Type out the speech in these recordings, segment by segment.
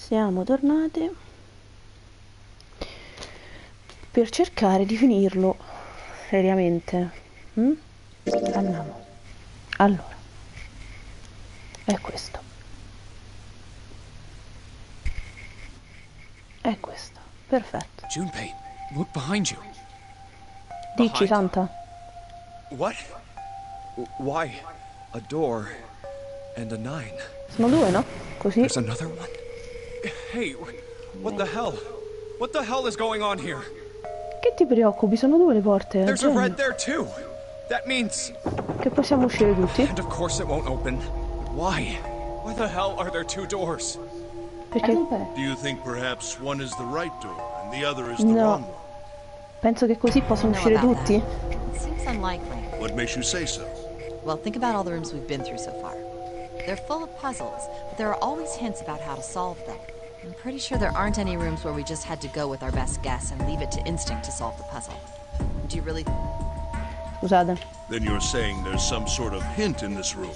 Siamo tornati per cercare di finirlo seriamente. Andiamo. Allora, è questo. È questo. Perfetto. Junpei, look behind you. Dici, Santa. What? Why? A door and a 9. Sono due, no? Così. There's another one? Hey, what the hell? What the hell is going on here? Che ti preoccupi? Sono due le porte. There's a red there too. That means che possiamo uscire tutti. And of course it won't open. Why? Why the hell are there two doors? Perché? Do you think perhaps one is the right door and the other is the wrong one? Penso che così possono uscire tutti. It seems unlikely. What makes you say so? Well, think about all the rooms we've been through so far. They're full of puzzles, but there are always hints about how to solve them. I'm pretty sure there aren't any rooms where we just had to go with our best guess and leave it to instinct to solve the puzzle. Do you really... Scusate. Then you're saying there's some sort of hint in this room?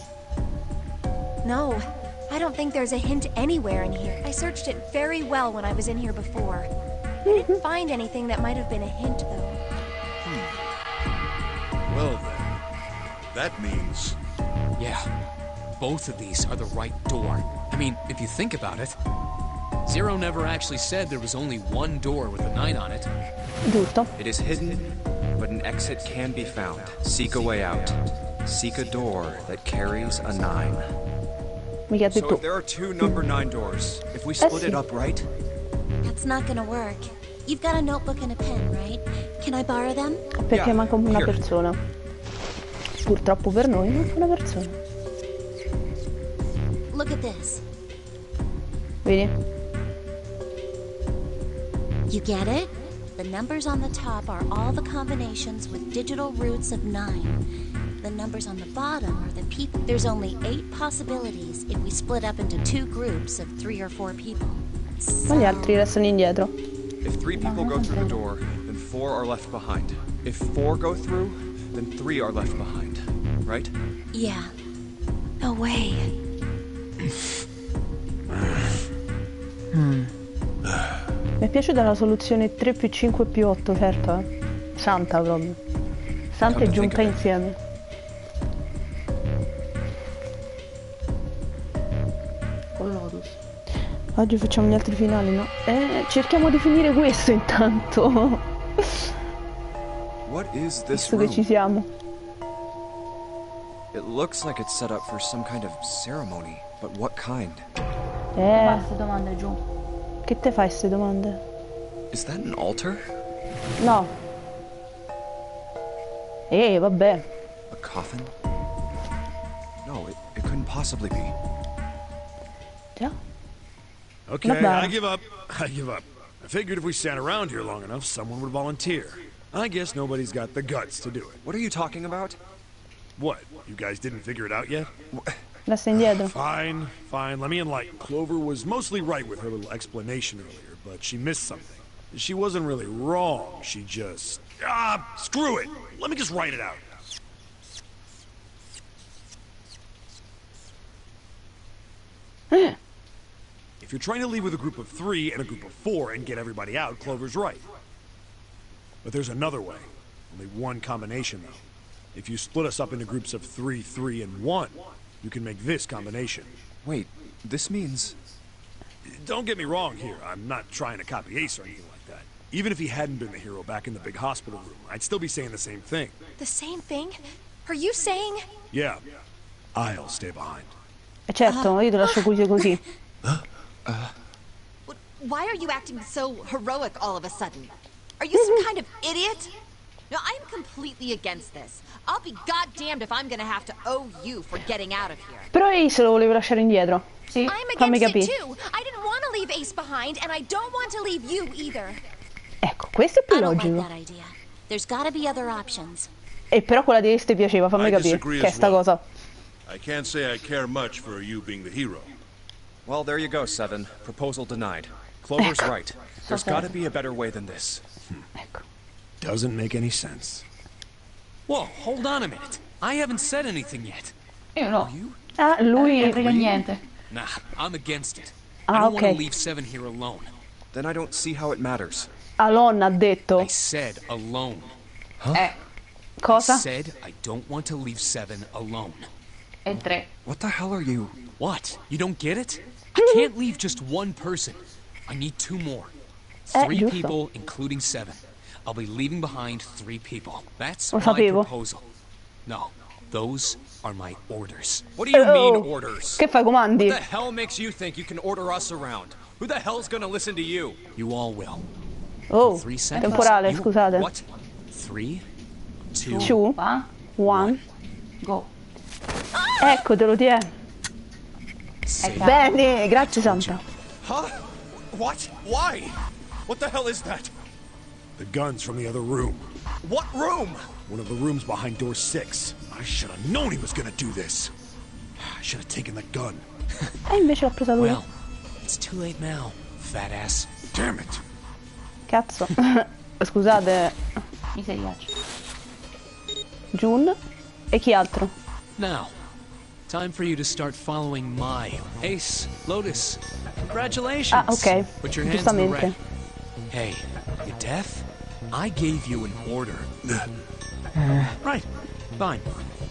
No, I don't think there's a hint anywhere in here. I searched it very well when I was in here before. I didn't find anything that might have been a hint, though. Well then, that means... Yeah, both of these are the right door. I mean, if you think about it, Zero never actually said there was only one door with a 9 on it. Giusto. It is hidden, but an exit can be found. Seek a way out. Seek a door that carries a 9. So if there are two number 9 doors, if we split it up, right? That's not gonna work. You've got a notebook and a pen, right? Can I borrow them? Perché manca una persona. Purtroppo per noi manca una persona. Look at this. Vedi? You get it? The numbers on the top are all the combinations with digital roots of 9. The numbers on the bottom are the people. There's only 8 possibilities if we split up into 2 groups of 3 or 4 people. Ma gli altri restano indietro. If 3 people go through the door, then 4 are left behind. If 4 go through, then 3 are left behind. Right? Yeah. No way. Mi è piaciuta la soluzione 3 più 5 più 8, certo, Santa proprio. Santa e Junpei insieme. Con Lotus. Oggi facciamo gli altri finali, no? Cerchiamo di finire questo intanto. What is this Visto che ci siamo. It looks like it's set up for some kind of ceremony, but what kind? Queste domande giù. Che te fai queste domande? Is that an altar? No. Vabbè. A coffin? No, it couldn't possibly be. Già. Okay, I give up. I give up. I figured if we sat around here long enough, someone would volunteer. I guess nobody's got the guts to do it. What are you talking about? What? You guys didn't figure it out yet? Resta indietro. Fine, fine. Let me enlighten. Clover was mostly right with her little explanation earlier, but she missed something. She wasn't really wrong. She just... screw it! Let me just write it out. If you're trying to leave with a group of 3 and a group of 4 and get everybody out, Clover's right. But there's another way. Only one combination, though. If you split us up into groups of 3, 3, and 1, you can make this combination. Wait, this means... Don't get me wrong here. I'm not trying to copy Ace or anything like that. Even if he hadn't been the hero back in the big hospital room, I'd still be saying the same thing. The same thing? Are you saying? Yeah. I'll stay behind. Certo, io te lascio così. Why are you acting so heroic all of a sudden? Are you some kind of idiot? No, I'm completely against this. I'll be goddamned if I'm gonna have to owe you for getting out of here. Però Ace lo volevo lasciare indietro. Sì. I'm against it too. I didn't want to leave Ace behind, and I don't want to leave you either. Ecco, questo è più I don't logico. like that idea. There's gotta be other options. E però quella di Ace ti piaceva, fammi capire. Che è sta cosa. I can't say I care much for you being the hero. Well, there you go, 7. Proposal denied. Clover's right. There's gotta be a better way than this. Ecco. Doesn't make any sense. Whoa, hold on a minute. I haven't said anything yet. Io no. Lui... Non frega niente. Nah, I'm against it. I don't want to ok. leave Seven here alone. Then I don't see how it matters. Alon ha detto. I said alone. Cosa? I said I don't want to leave Seven alone. E 3. What the hell are you? What? You don't get it? I can't leave just one person. I need 2 more. 3 giusto. people, including Seven. I'll be leaving behind 3 people. That's Lo my sapevo. proposal. No, those are my orders. What do you mean orders? Che fai, comandi? What the hell makes you think you can order us around? Who the hell's gonna listen to you? You all will. Oh, 3 seconds. temporale, You- scusate. What? 3, 2, 2, Va? 1. Go. Ecco, te lo tieni. save. Bene, grazie Santa. Huh? What? Why? What the hell is that? The gun's from the other room. What room? One of the rooms behind door 6. I should have known he was gonna do this. I should have taken the gun. E invece l'ha presa lui. Well, it's too late now, fat ass. Damn it. Cazzo. Scusate, Miseriaccia. June. E chi altro? Now, time for you to start following my Ace, Lotus. Congratulations. Ah, ok. Put your hands in the Giustamente. red. Hey, you deaf? I gave you an order. Right. Fine.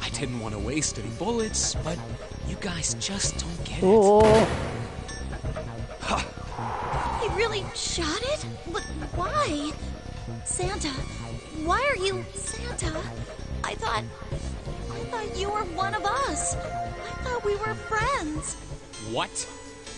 I didn't want to waste any bullets, but you guys just don't get it. Oh, He really shot it? But why? Santa, why are you Santa? I thought you were one of us. I thought we were friends. What?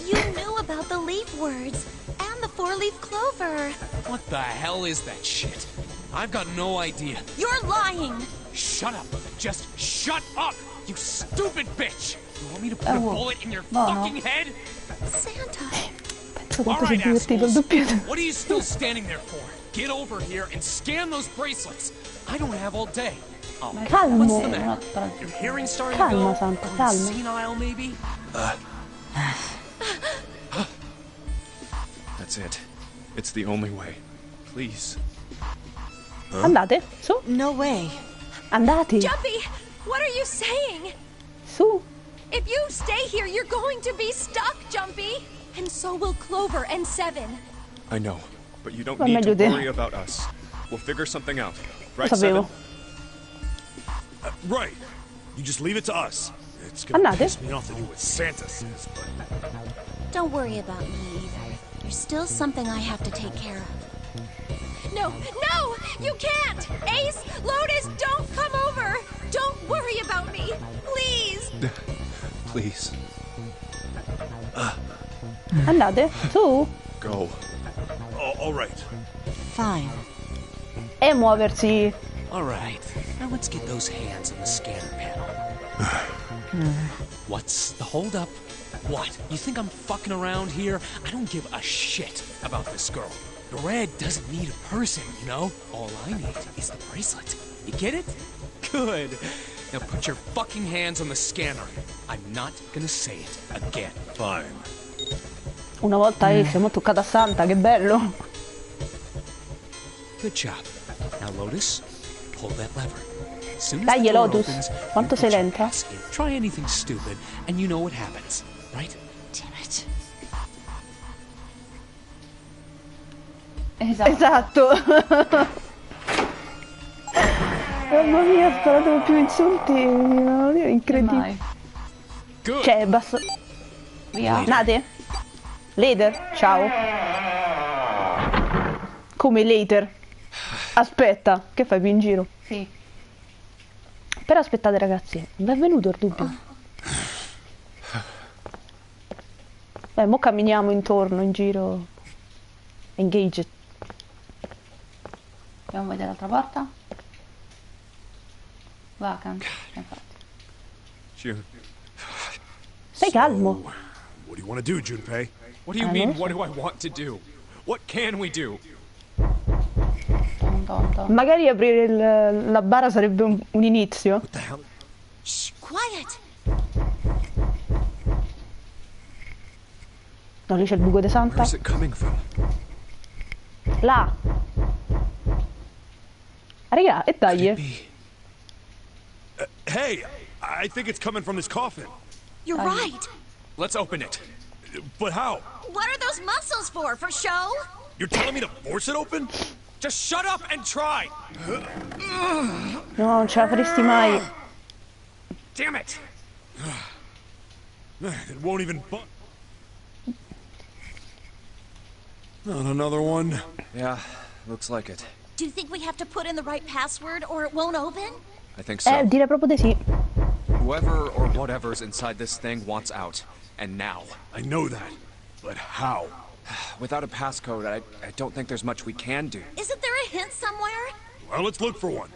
You knew about the leaf words and the 4-leaf clover. What the hell is that shit? I've got no idea. You're lying. Shut up. Just shut up, you stupid bitch. You want me to put a Oh, bullet in your no, no. fucking head? Santa. penso All quanto si è right, divertito il assholes. doppietto. What are you still standing there for? Get over here and scan those bracelets. I don't have all day. Oh, Calmo. what's the matter? Your hearing's starting to Calma, go? Santa, Going calma. senile, maybe? That's it. It's the only way. Please. Andate, su, No way. andate, Jumpy, what are you saying? su. If you stay here, you're going to be stuck, Jumpy. And so will Clover and Seven. I know, but you don't Ma need to meglio te. worry about us. We'll figure something out. Right, Lo sapevo. Seven? Right. You just leave it to us. It's gonna Andate. piss me off to do what Santa says, but... Don't worry about me either. There's still something I have to take care of. No, no, you can't. Ace, Lotus, don't come over. Don't worry about me. Please. Please, Andate, su. go. all right. Fine. E muoversi. All right. Now let's get those hands on the scanner panel. What's the holdup? What? You think I'm fucking around here? I don't give a shit about this girl. Red doesn't need a person, you know? All I need is the bracelet. You get it? Good. Now put your fucking hands on the scanner. I'm not gonna say it again. Fine. Una volta siamo toccata a Santa, che bello. Good job. Now, Lotus, pull that lever. As soon as Dai, the door Lotus. opens, Quanto you sei put your lenta? ass in. Try anything stupid, and you know what happens, right? Damn it. Esatto. Mamma mia, ha sparato più insulti. Mamma mia, incredibile. Mai. Good. Cioè, basta. Via. Nate? Later, ciao. Come later? Aspetta, che fai più in giro? Sì. Però aspettate ragazzi, non è venuto il dubbio. Beh, mo camminiamo intorno, in giro. Engage. Andiamo a vedere l'altra porta. Vacant. Infatti. June. Stai calmo. What do you want to do, Junpei? What do you mean, what do I want to do? What can we do? Tom, tom, tom. Magari aprire la bara sarebbe un inizio. What the hell? Shh, quiet. No, lì c'è il buco di Santa. Where's it coming from? Là. Raga, e dai. Hey, I think it's coming from this coffin. You're right. Let's open it. But how? What are those muscles for? For show? You're telling me to force it open? Just shut up and try! No, non ce la faresti mai. Damn it! It won't even Not another one. Yeah, looks like it. Do you think we have to put in the right password or it won't open? I think so. Direi proprio di sì. Whoever or whatever's inside this thing wants out. And now. I know that. But how? Without a passcode, I don't think there's much we can do. Isn't there a hint somewhere? Well, let's look for one.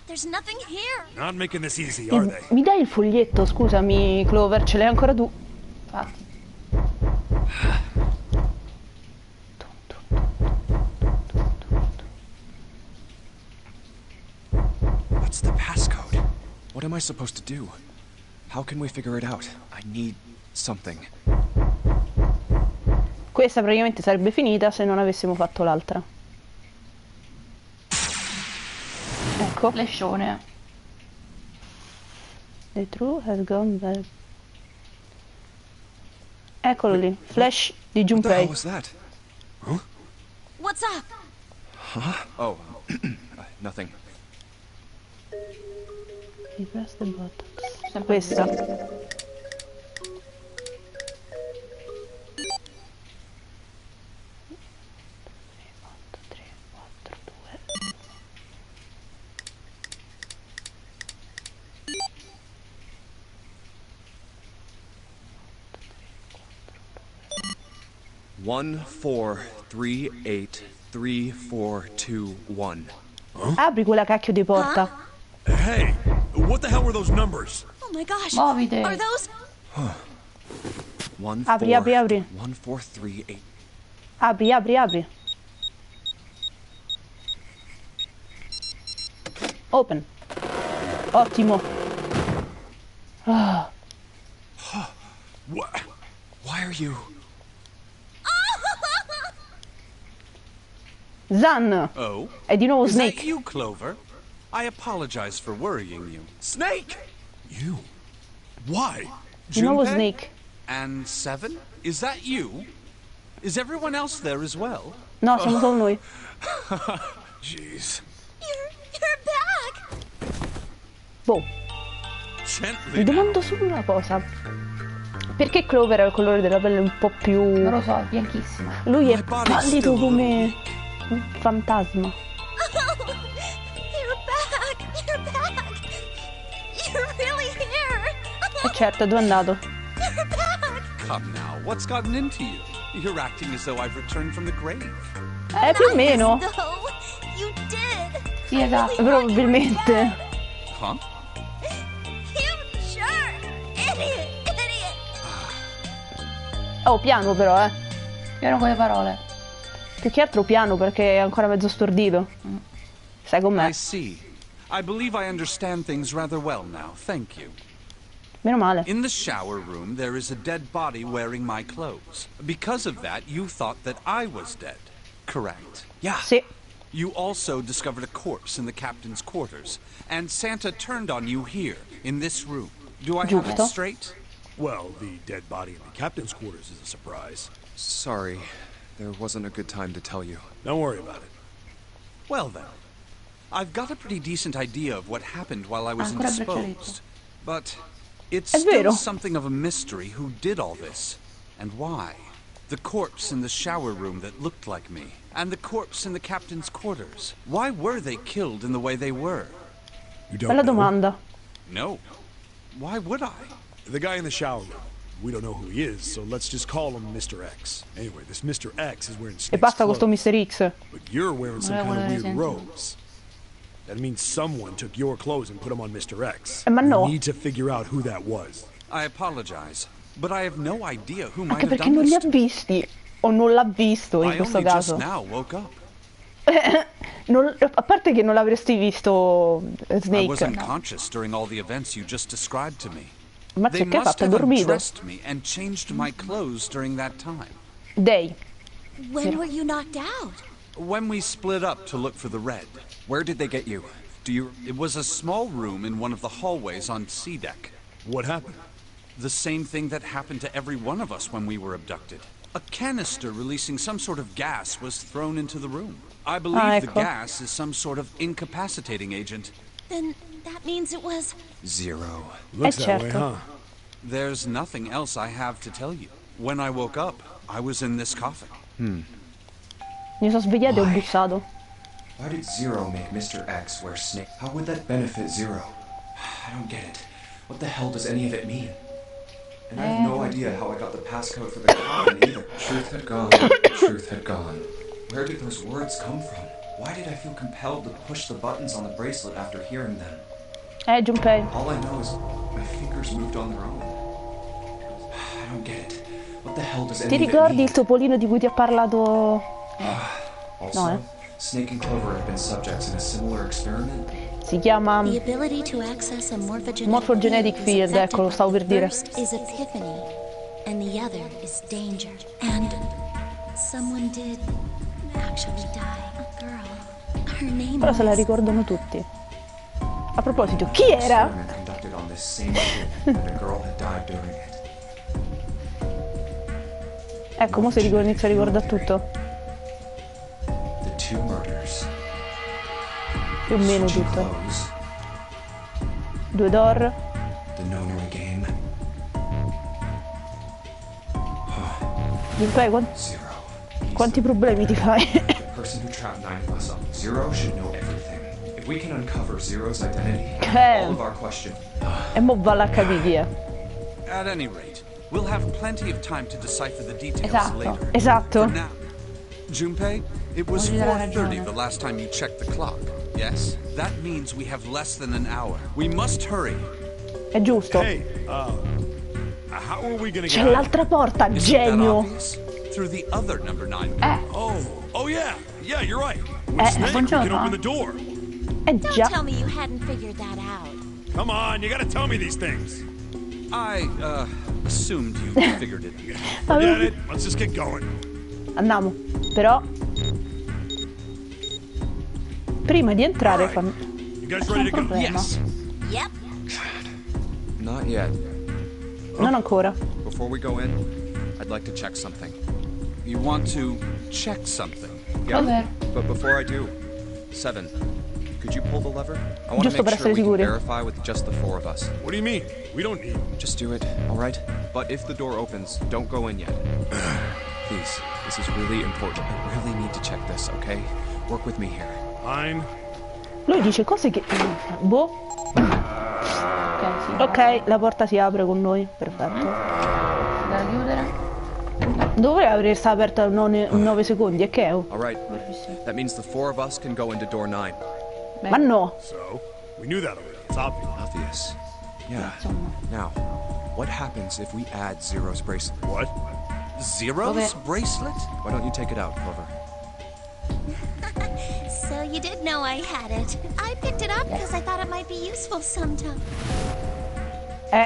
There's nothing here. Not making this easy, are they? Mi dai il foglietto, scusami, Clover, ce l'hai ancora tu? Infatti. What's the passcode? What am I supposed to do? How can we figure it out? I need something. Questa praticamente sarebbe finita se non avessimo fatto l'altra. Ecco. Flashone. The truth has gone back. Eccolo lì, flash di What the hell Junpei. was that? Huh? What's up? Huh? Oh, nothing. He pressed the button. Sempre Questa. One, 4, 3, 8, 3, 4, 2, 1. Apri quella cacchio di porta. Hey, what the hell were those numbers? Oh my gosh. Movite. Are those? 1, Apri, 4, apri, apri. 1, 4, 3, 8. Apri, apri, apri. Open. Ottimo. Ah. What? Why are you? Zan! Oh? È di nuovo Is that Snake. you, Clover? I apologize for worrying you. Snake! You? Why? Di nuovo Junpei? Snake. And Seven? Is that you? Is everyone else there as well? No, siamo solo noi. Jeez. You're back. Boh, mi Gently now. domando solo una cosa. Perché Clover ha il colore della pelle un po' più... Non lo so, è bianchissima. Lui è My body's pallido still come un fantasma. Oh, you're back. You're back. You're really here. E certo, dove è andato? You're back. Come now, what's gotten into you? You're acting as though I've returned from the grave. Più o meno. No, you did. Sì, esatto. Probabilmente. Huh? You jerk. Idiot. Oh, piano però, eh. Piano con le parole. Più che altro piano perché è ancora mezzo stordito. Sai I com'è? see. I believe I understand things rather well now. Thank you. Meno male. In the shower room, there is a dead body wearing my clothes. Because of that, you thought that I was dead. Correct. Yeah. Sì. You also discovered a corpse in the captain's quarters, and Santa turned on you here, in this room. Do I have it Giusto. straight? Well, the dead body in the captain's quarters is a surprise. Sorry, there wasn't a good time to tell you. Don't worry about it. Well then, I've got a pretty decent idea of what happened while I was Ancora indisposed. But it's È vero. still something of a mystery who did all this, and why. The corpse in the shower room that looked like me, and the corpse in the captain's quarters. Why were they killed in the way they were? You don't Bella know? domanda. No. Why would I? The guy in the shower room. We don't know who he is, so let's just call him Mr. X. Anyway, this Mr. X is wearing E Snake's basta con sto clothes, Mr. X. but you're wearing some Volevo kind of weird l'esempio. robes. That means someone took your clothes and put them on Mr. X. Ma no. We need to figure out who that was. I apologize, but I have no idea who might Anche have perché done non li this ha to me. visti. O non l'ha visto in I questo only just caso. now woke up. A parte che non l'avresti visto I was Snake. unconscious during all the events you just described to me. Ammazza They che hai must fatto? Hai have dormito? undressed me and changed my clothes during that time. Day. When were you knocked out? When we split up to look for the red. Where did they get you? Do you... It was a small room in one of the hallways on C deck. What happened? The same thing that happened to every one of us when we were abducted. A canister releasing some sort of gas was thrown into the room. I believe the gas is some sort of incapacitating agent. Then that means it was... Zero. Looks that way, huh? There's nothing else I have to tell you. When I woke up, I was in this coffin. Mi sono svegliato e ho bussato. Why did Zero make Mr. X wear snake? How would that benefit Zero? I don't get it. What the hell does any of it mean? And I have no idea how I got the passcode for the coffin either. Truth had gone. Truth had gone. Where did those words come from? Why did I feel compelled to push the buttons on the bracelet after hearing them? Junpei. All I know is my fingers moved on their own. I don't get it. What the hell does any Ti of it ricordi mean? il topolino di cui ti ha parlato? Also, Snake and Clover have been subjects in a similar experiment. Si chiama The ability to access a morphogenetic field, ecco, lo stavo per dire. First is epiphany, and the other is danger. And someone did actually die. A girl. Her name Però se la ricordano tutti. A proposito, chi era? Conducted on this same ship, and a girl had died during it. Ecco, mo si inizia a ricordare tutto. The two murders. Più o meno Switching tutto. clothes, 2 door. the nonary game. Junpei, Zero. quanti problemi ti fai? The person who trapped 9 of us up. Zero should know everything. If we can uncover Zero's identity, all of our questions. E mo va a capire chi è. At any rate, we'll have plenty of time to decipher the details Esatto. later. Esatto. For now, Junpei, it was Oggi dà 4:30 ragione. the last time you checked the clock. Yes? That means we have less than an hour. We must hurry. È giusto. Hey, how are we gonna C'è get out? l'altra porta, Isn't that genio. obvious? Through the other number 9 door. Oh yeah, you're right. With Snake, we can buongiorno. open the door. Don't Già. tell me you hadn't figured that out. Come on, you gotta tell me these things. I, assumed you figured it out. Forget it. Let's just get going. Andiamo. Però prima di entrare Alright. fanno... You guys ready to go? Yes. Yep. Not yet. Non ancora. Before we go in, I'd like to check something. You want to check something? Yeah, Cos'è? but before I do, Seven, could you pull the lever? I want to Giusto make per sure essere we can sicuri. verify with just the 4 of us. What do you mean? We don't need. Just do it, all right? But if the door opens, don't go in yet. Please, this is really important. I really need to check this, okay? Work with me here. Fine. Lui dice cose che... Boh. Ok, sì. Ok, la porta si apre con noi. Perfetto. Da chiudere. Dovrebbe aver stata aperta 9 secondi, e che è? All right, that means the 4 of us can go into door 9. Ma no. So, we knew that already. It's obvious. Obvious. Yeah. Now, what happens if we add Zero's bracelet? What? Zero's bracelet? Why don't you take it out, Clover? So you did know I had it. I picked it up because I thought it might be useful sometime.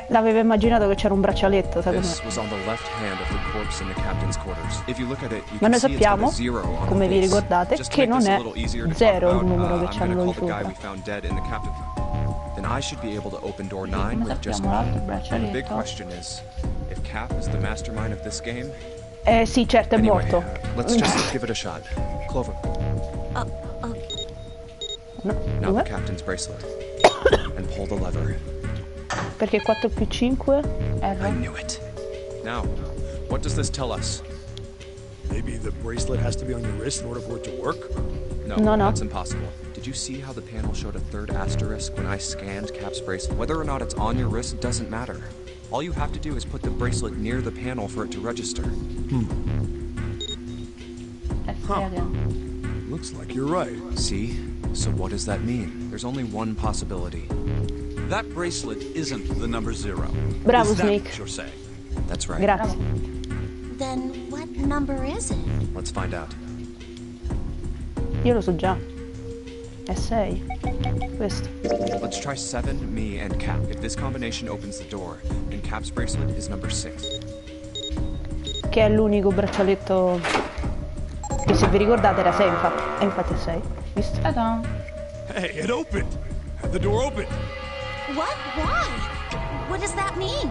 L'avevo immaginato che c'era un braccialetto, secondo This me. was on the left hand of the corpse in the captain's quarters. If you look at it, you Ma can noi see it's got sappiamo, a zero on come the vi face. ricordate, Just to che make this non a è little easier to talk 0 il about, numero che I'm c'hanno gonna lì call the guy sopra. we found dead in the captain. Then I should be able to open door 9 Come with just sappiamo l'altro me. The big braccialetto? question is, if Cap is the mastermind of this game, Sì, certo, è anyway, morto. let's just give it a shot. Clover, No, now dov'è? the captain's bracelet, and pull the lever. Perché 4 più 5? I knew it. Now, what does this tell us? Maybe the bracelet has to be on your wrist in order for it to work? No, No. that's impossible. Did you see how the panel showed a 3rd asterisk when I scanned Cap's bracelet? Whether or not it's on your wrist doesn't matter. All you have to do is put the bracelet near the panel for it to register. Looks like you're right. See? So what does that mean? There's only one possibility. That bracelet isn't the number 0. Bravo, Is that Snake. what you're saying? That's right. Grazie. Then what number is it? Let's find out. Io lo so già. È 6. Questo. Let's try 7, me, and Cap. If this combination opens the door, then Cap's bracelet is number 6. Che è l'unico braccialetto che, se vi ricordate, era 6, infatti. E infatti è 6. Visto? Ta-da. Hey, it opened. Have the door open. What? Why? What does that mean?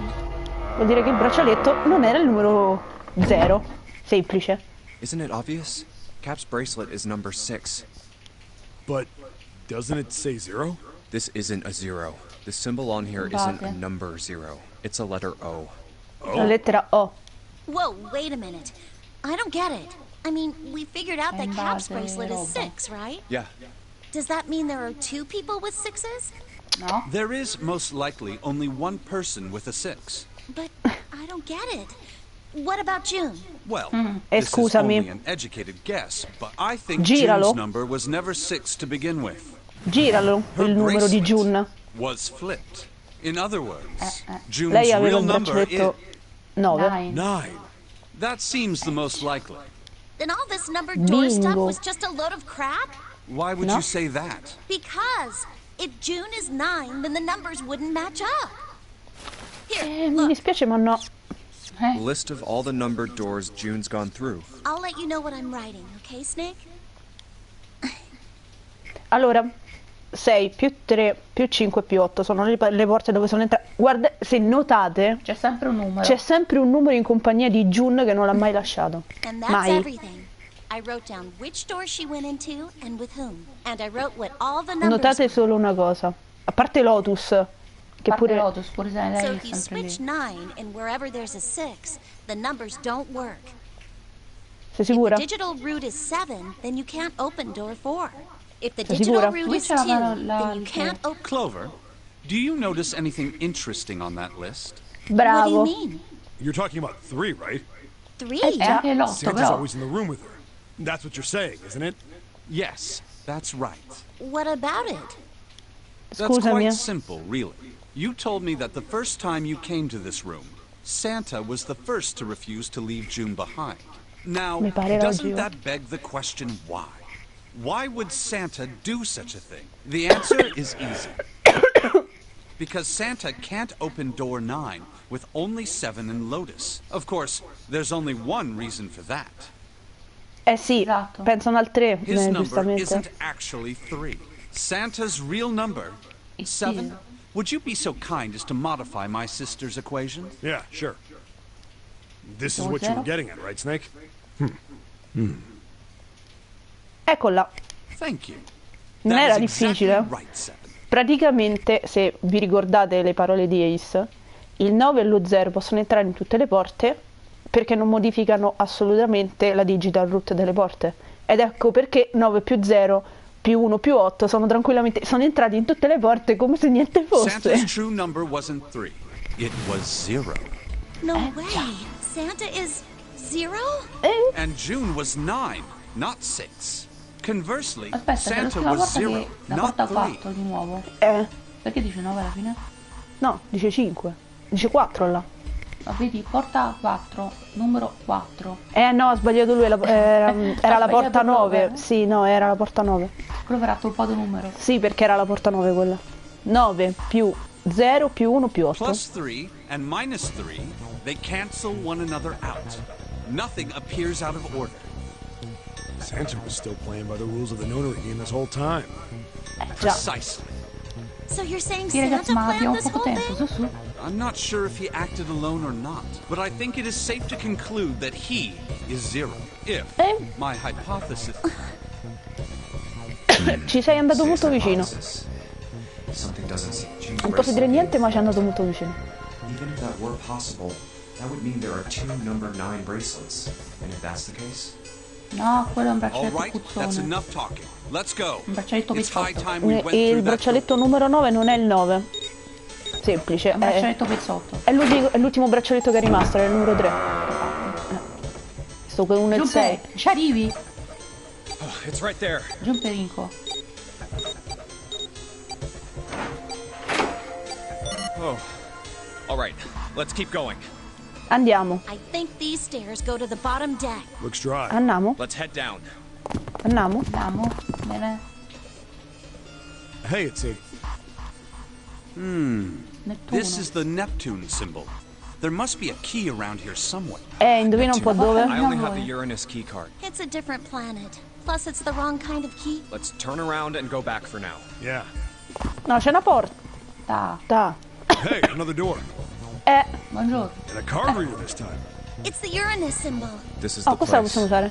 Vuol dire che il braccialetto non era il numero 0. Semplice. Isn't it obvious? Cap's bracelet is number 6. But doesn't it say 0? This isn't a 0. The symbol on here isn't a number 0. It's a letter O. La lettera O. Whoa, wait a minute. I don't get it. I mean, we figured out that Cap's bracelet is 6, right? Yeah. Does that mean there are 2 people with 6s? No. There is most likely only one person with a 6. But I don't get it. What about June? Well, this is Scusami. only an educated guess, but I think Giralo. June's number was never 6 to begin with. Giralo Her il numero di bracelet June. was flipped. In other words, June's Lei aveva real il number is braccialetto 9. 9. That seems the most likely. Then all this number door stuff Bingo. was just a load of crap? Why would No. you say that? Because if June is 9, then the numbers wouldn't match up. Here, Mi look. dispiace, ma no. List of all the numbered doors June's gone through. I'll let you know what I'm writing, okay, Snake? Allora, 6 più 3 più 5 più 8 sono le porte dove sono entrate. Guarda, se notate, C'è sempre un numero. c'è sempre un numero in compagnia di June che non l'ha mai lasciato. And that's Mai. everything. I wrote down which door she went into and with whom. And I wrote what all the numbers Notate solo una cosa. A parte Lotus, che Parte pure... Lotus, pure se So lei è if you sempre switch lì. 9 and wherever there's a 6, the numbers don't work. Sei If the sicura? digital root is 7, then you can't open door 4. If the Sei digital sicura? root Qui is c'è 2, la then you can't open... Clover, do you notice anything interesting on that list? What do Bravo. you mean? You're talking about 3, right? 3? E anche l'8 Santa's però. always in the room with her. That's what you're saying, isn't it? Yes, that's right. What about it? That's Scusami. quite simple, really. You told me that the first time you came to this room, Santa was the first to refuse to leave June behind. Now, Mi pare doesn't logico. that beg the question why? Why would Santa do such a thing? The answer is easy. Because Santa can't open door 9 with only 7 and Lotus. Of course, there's only one reason for that. Eh sì, Esatto. pensano al 3, His number giustamente. isn't actually 3. Santa's real number, Is 7. zero. Would you be so kind as to modify my sister's equation? Yeah, sure. This is Oh, what you were 0? getting at, right, Snake? Eccola. Thank you. Non That era is exactly difficile. right, 7. Praticamente, se vi ricordate le parole di Ace, il 9 e lo 0 possono entrare in tutte le porte perché non modificano assolutamente la digital root delle porte. Ed ecco perché 9 più 0 più 1 più 8 sono entrati in tutte le porte come se niente Santa's fosse. true number wasn't 3. It was 0. No way. Santa is 0? And June was 9, not 6. Conversely, Aspetta, Santa c'è la was porta 0, che la not porta 3. 4 di nuovo. Perché dice 9 alla fine? No, dice 5. Dice 4 là. Ma vedi, porta 4, numero 4. No, ha sbagliato lui, era la porta sbagliato 9. dove? Sì, no, era la porta 9. Quello verrà tolpato numero. Sì, perché era la porta 9 quella. 9 più 0 più 1 più 8. Plus 3 and minus 3, they cancel one another out. Nothing appears out of order. Santa was still playing by the rules of the notary game this whole time. Già. Precisely. So you're saying Sì ragazzi, Santa ma abbiamo planned this poco whole tempo, thing? su su. I'm not sure if he acted alone or not, but I think it is safe to conclude that he is 0. If my hypothesis... Ci sei andato molto vicino. Something doesn't seem. June's Non posso dire bracelet. niente, ma ci è andato molto vicino. Even if that were possible, that would mean there are 2 number 9 bracelets. And if that's the case, No, quello è un All braccialetto right, that's puzzone. enough talking. Let's go. Un braccialetto It's high pezzotto. time we went Il through that braccialetto numero 9 non è il 9. Semplice. È un braccialetto pezzotto. È l'ultimo braccialetto che è rimasto, era il numero 3. Sto con 1 e il 6. Giunpe, ci arrivi? oh, it's right there. Giumperinco. Oh, all right. Let's keep going. Andiamo. I think these stairs go to the bottom deck. Looks dry. Andiamo. Let's head down. Andiamo. Andiamo. Bene. Hey, it's a... Nettuno. This is the Neptune symbol. There must be a key around here somewhere. Indovina un po' dove? I only have the Uranus key card. It's a different planet. Plus, it's the wrong kind of key. Let's turn around and go back for now. Yeah. No, c'è una porta. Da. Hey, another door. Buongiorno. And a card reader this time. It's the Uranus symbol. This is the questa la place. possiamo usare.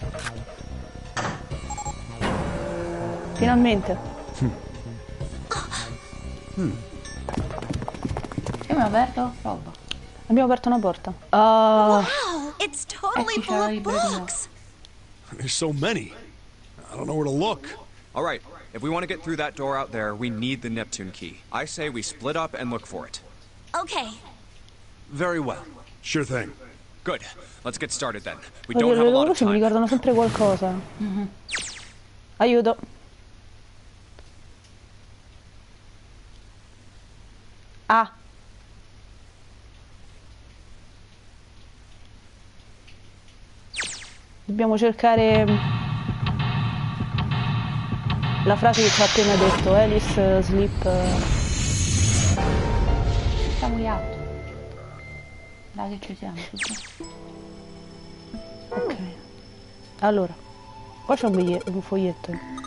Finalmente. Abbiamo aperto roba. Abbiamo aperto una porta. Wow, it's totally Ecco, full c'era of i libri. books. There's so many. I don't know where to look. All right, if we want to get through that door out there, we need the Neptune key. I say we split up and look for it. Okay. Very well. Sure thing. Good. Let's get started then. We Oddio, don't have le a lot of luci mi time. ricordano sempre qualcosa. Aiuto. Ah. Dobbiamo cercare la frase che ci ha appena detto Alice Sleep. Siamo gli altri. Dai che ci siamo. Ok. Allora, qua c'è un foglietto.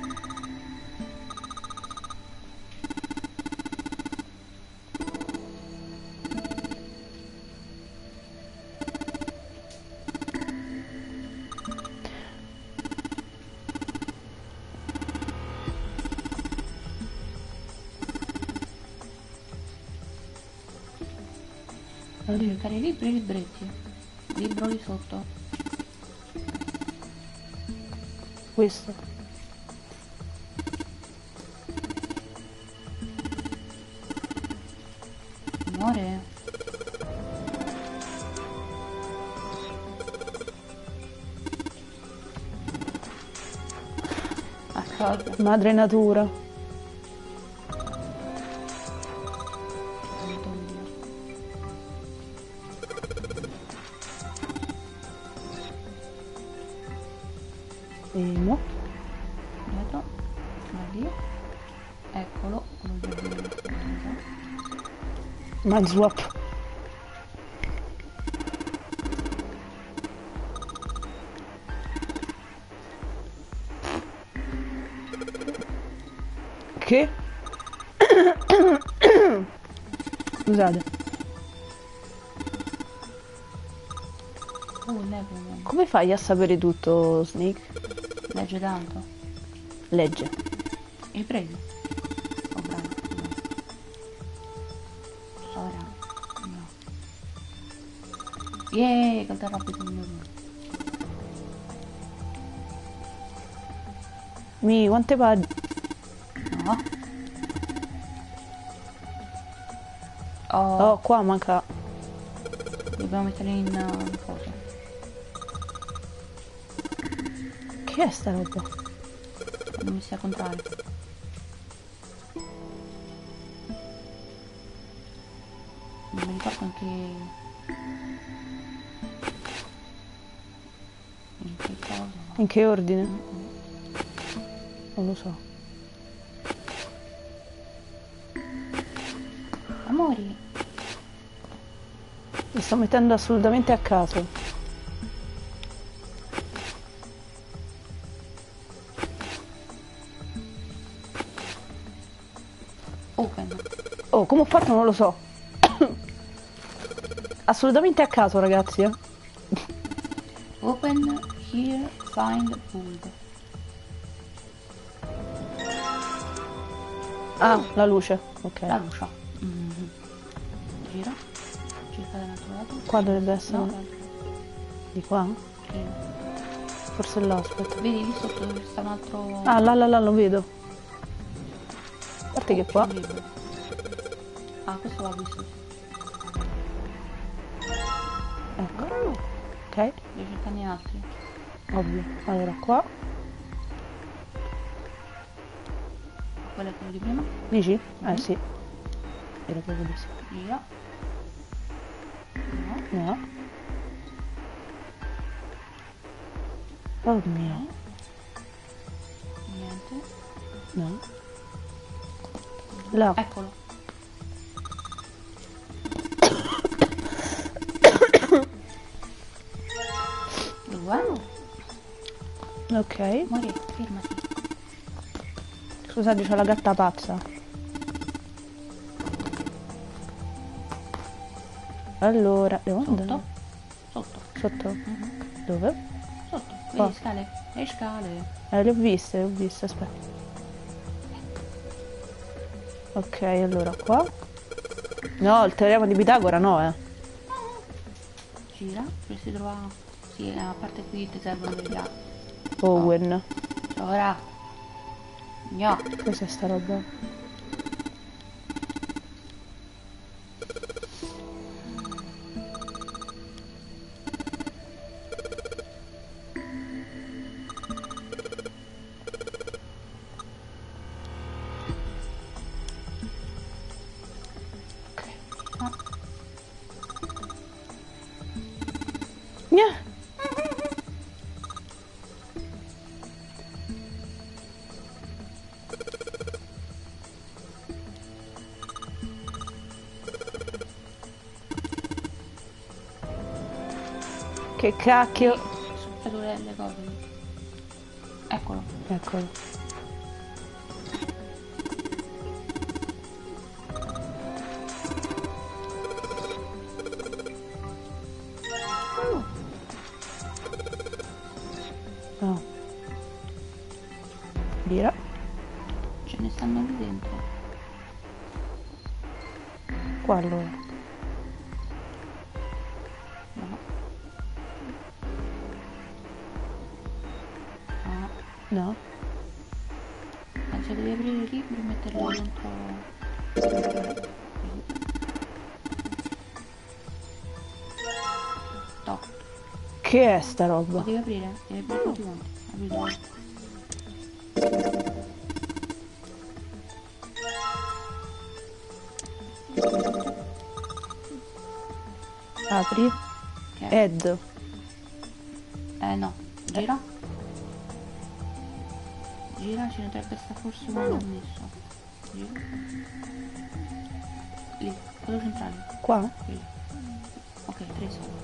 Devo cercare i libri e i libretti. Libro lì sotto. Questo. Amore. Accordo. Madre natura. Emo. Dietro. Da lì. Eccolo. Quello giardino di stanza. Mind swap. Che? Scusate. Leggo. Come fai a sapere tutto, Snake? Legge tanto. Legge. E prendi. Oh bravo. Ora. No. Yeee, che roba di nuovo. Quante pagine? No. Oh, qua manca. Dobbiamo mettere in cosa? Che è sta roba? Non mi sia contrario. Non mi ricordo anche in che cosa. In che ordine? Non lo so. Amori. Mi sto mettendo assolutamente a caso. Open. Oh, come ho fatto non lo so. Assolutamente a caso, ragazzi, eh. Open here, find pulled. Ah, la luce. Ok. La luce. Gira. Cerca dall'altro lato. Qua dovrebbe essere. No, Di qua? sì. Forse là, aspetta. Vedi lì sotto dove sta un altro. Ah, là, lo vedo. A parte che qua. Un libro. Ah, questo l'ho visto. Ecco. Ok, Devo cercarne altri. ovvio. Allora, qua. Quello è quello di prima. Dici? Sì. Era proprio di sì. Gira. No. No. Oh mio. Niente. No. Là. Eccolo. Due. Ok. Mori, fermati. Scusate, c'ho la gatta pazza. Allora, devo andare? Sotto. Sotto? Dove? Sotto. Qua. Vedi scale? Le scale. Le ho viste, aspetta. Ok, allora qua. No, il teorema di Pitagora no, Gira, dove si trova... Sì, a parte qui ti servono degli altri. Owen. Ora. No. Cos'è sta roba? Che cacchio. Sopra le cose. Eccolo. Eccolo. Oh. Gira. Ce ne stanno lì dentro. Qua allora. No. Penso devi aprire il libro e metterlo dentro. Toc. Che è sta roba? Lo devi aprire? Devi aprire tutti quanti. Aprilo. Apri. Okay. Ed. No. Gira. Gira, ci dovrebbe stare forse un annesso. Gira. Lì, quello centrale. Qua? Lì. Ok, 3 solo.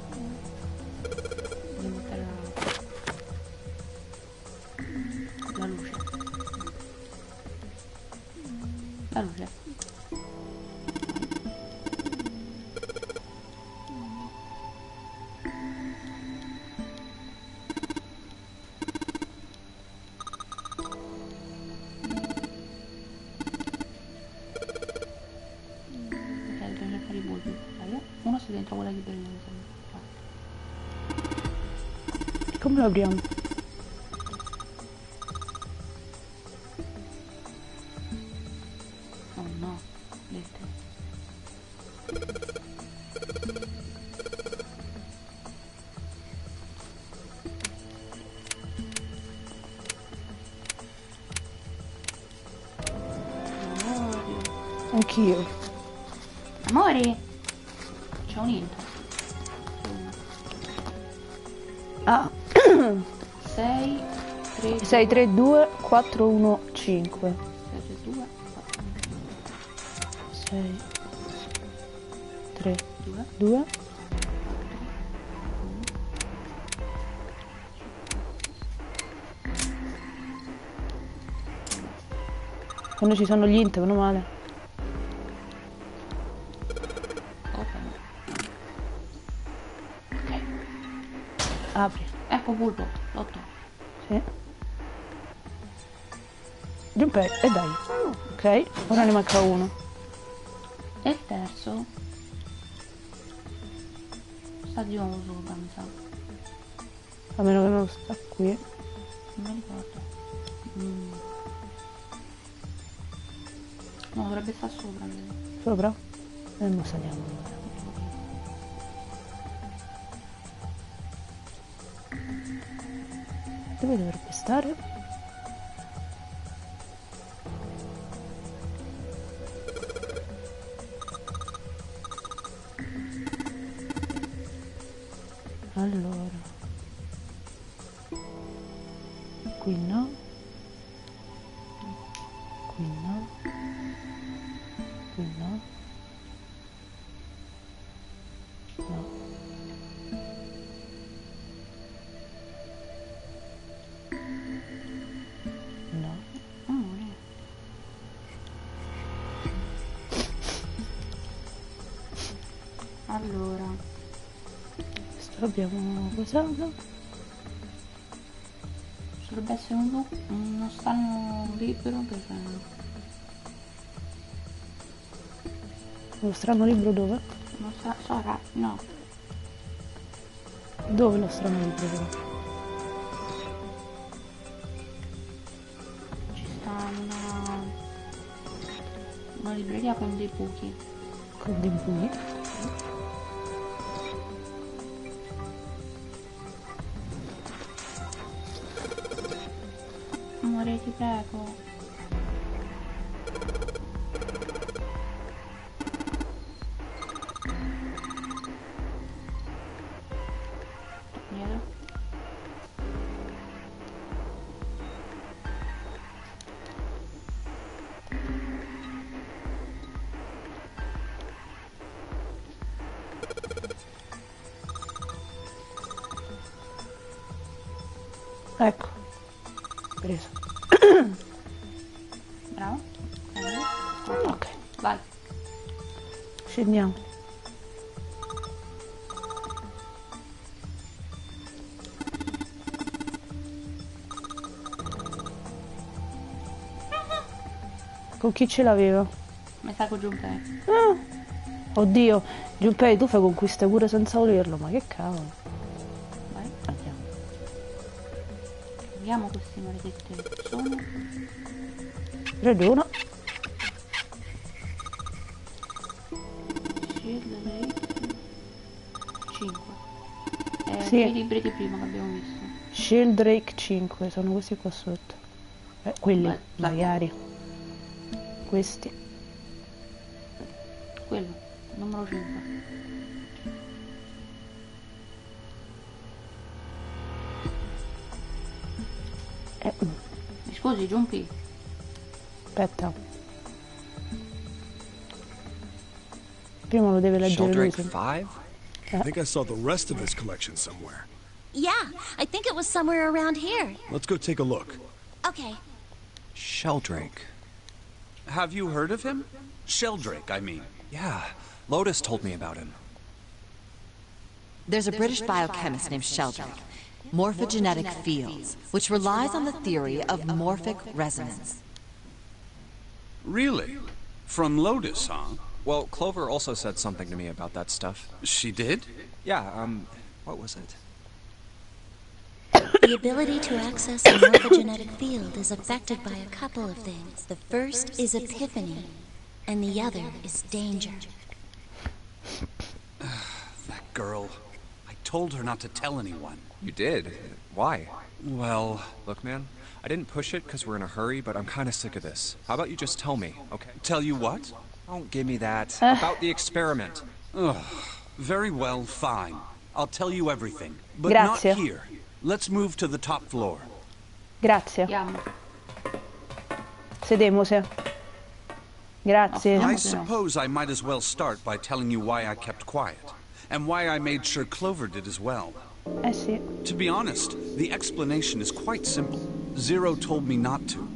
Devo mettere la luce. La luce. Uno sta dentro quella che deve. Come lo apriamo? Oh no, vedete. Anch'io. Amore! C'è un int. Ah. 6, 3, 6, 3, 2, 4, 1, 5. 6, 3, 2, 4, 6, 3, 2, 2. Quando ci sono gli int, meno male. Apri. Ecco bulbo, l'8. Sì. Giunpei, e dai. Ok, ora ne manca uno. E il terzo sta di nuovo sopra, mi sa. A meno che non sta qui. Non mi ricordo. No, dovrebbe stare sopra. Sopra? E non saliamo. Dove dovrebbe stare? Allora, qui no, qui no, qui no, no. No. Allora, Abbiamo cosa? Dovrebbe essere uno stagno libero per... Lo strano libro dove? Sora, no. Dove lo strano libro dove? Ci sta una libreria con dei buchi. Con dei buchi? Amore, ti prego. Ecco, preso. Bravo. Ok, vai. Scendiamo. Con chi ce l'aveva? Mi sa con Junpei. Oddio, Junpei, tu fai conquiste pure senza volerlo, ma che cavolo. Vai. Andiamo. Vediamo queste maledette persone. Ragiona. Shield Rate 5. Sì. I libri di prima che abbiamo visto. Sheldrake 5, sono questi qua sotto. Quelli, Beh, magari. Questi. Quello, numero 5. Mi scusi, Giumpi? Aspetta. Prima lo deve leggere lui. Sheldrake 5? I think I saw the rest of his collection somewhere. Yeah, I think it was somewhere around here. Let's go take a look. Okay. Sheldrake. Have you heard of him? Sheldrake, I mean. Yeah, Lotus told me about him. There's a British biochemist named Sheldrake. Morphogenetic fields, which relies on the theory of morphic resonance. Really? From Lotus, huh? Well, Clover also said something to me about that stuff. She did? Yeah, what was it? The ability to access a morphogenetic field is affected by a couple of things. The first is epiphany, and the other is danger. That girl. I told her not to tell anyone. You did? Why? Well... Look, man, I didn't push it because we're in a hurry, but I'm kind of sick of this. How about you just tell me, okay? Tell you what? Don't give me that. About the experiment. Ugh. Very well, fine. I'll tell you everything. But Grazie. not here. Let's move to the top floor. Grazie. Andiamo. Sedemose. Grazie. I suppose I might as well start by telling you why I kept quiet. And why I made sure Clover did as well. Eh sì. To be honest, the explanation is quite simple. Zero told me not to.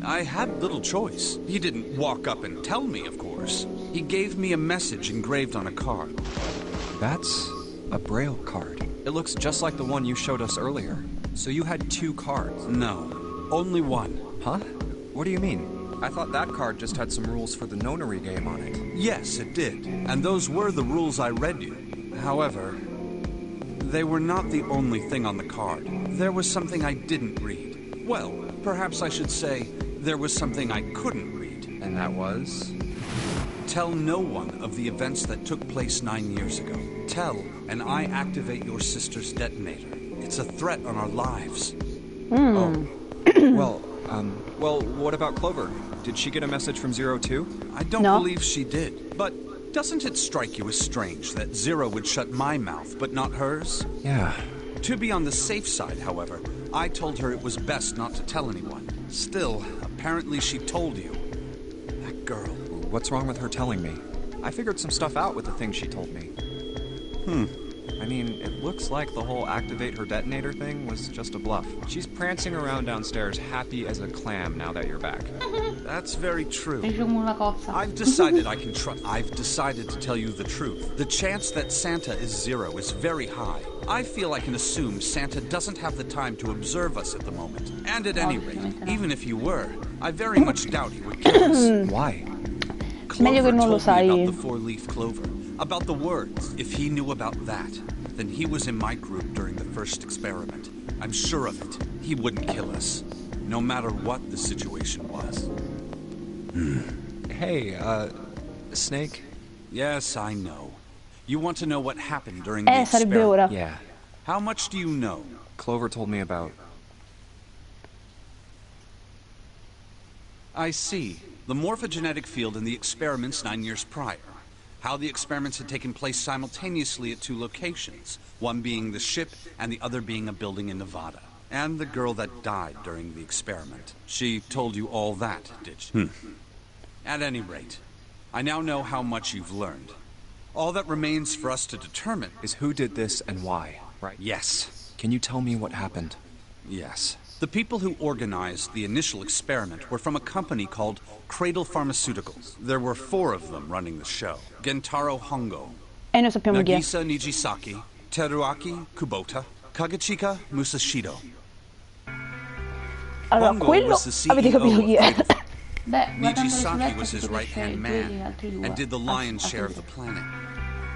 I had little choice. He didn't walk up and tell me, of course. He gave me a message engraved on a card. That's a Braille card. It looks just like the one you showed us earlier. So you had 2 cards? No, only one. Huh? What do you mean? I thought that card just had some rules for the nonary game on it. Yes, it did. And those were the rules I read you. However, they were not the only thing on the card. There was something I didn't read. Well, perhaps I should say, there was something I couldn't read. And that was? Tell no one of the events that took place 9 years ago. Tell, and I activate your sister's detonator. It's a threat on our lives. Oh. Well, what about Clover? Did she get a message from Zero too? I don't believe she did. But doesn't it strike you as strange that Zero would shut my mouth, but not hers? Yeah. To be on the safe side, however, I told her it was best not to tell anyone. Still, apparently she told you. That girl. What's wrong with her telling me? I figured some stuff out with the things she told me. I mean, it looks like the whole activate her detonator thing was just a bluff. She's prancing around downstairs happy as a clam now that you're back. That's very true. Diciamo una cosa. I've decided I can trust. I've decided to tell you the truth. The chance that Santa is 0 is very high. I feel I can assume Santa doesn't have the time to observe us at the moment. And at any rate, even if he were, I very much doubt he would kill us. Why? Clover told me about the four-leaf clover, about the words. If he knew about that, then he was in my group during the first experiment. I'm sure of it. He wouldn't kill us, no matter what the situation was. Hey, Snake? Yes, I know. You want to know what happened during the experiment? Ora. Yeah. How much do you know? Clover told me about... I see. The morphogenetic field in the experiments 9 years prior. How the experiments had taken place simultaneously at 2 locations, one being the ship and the other being a building in Nevada. And the girl that died during the experiment. She told you all that, did she? At any rate, I now know how much you've learned. All that remains for us to determine is who did this and why, right? Yes. Can you tell me what happened? Yes. The people who organized the initial experiment were from a company called Cradle Pharmaceuticals. There were 4 of them running the show. Gentaro Hongo, noi sappiamo chi è. Nagisa Nijisaki, Teruaki Kubota, Kagechika Musashido. Allora, Hongo quello was the CEO avete capito chi è. Beh, Nijisaki was his right-hand man and did the lion's share of the planet.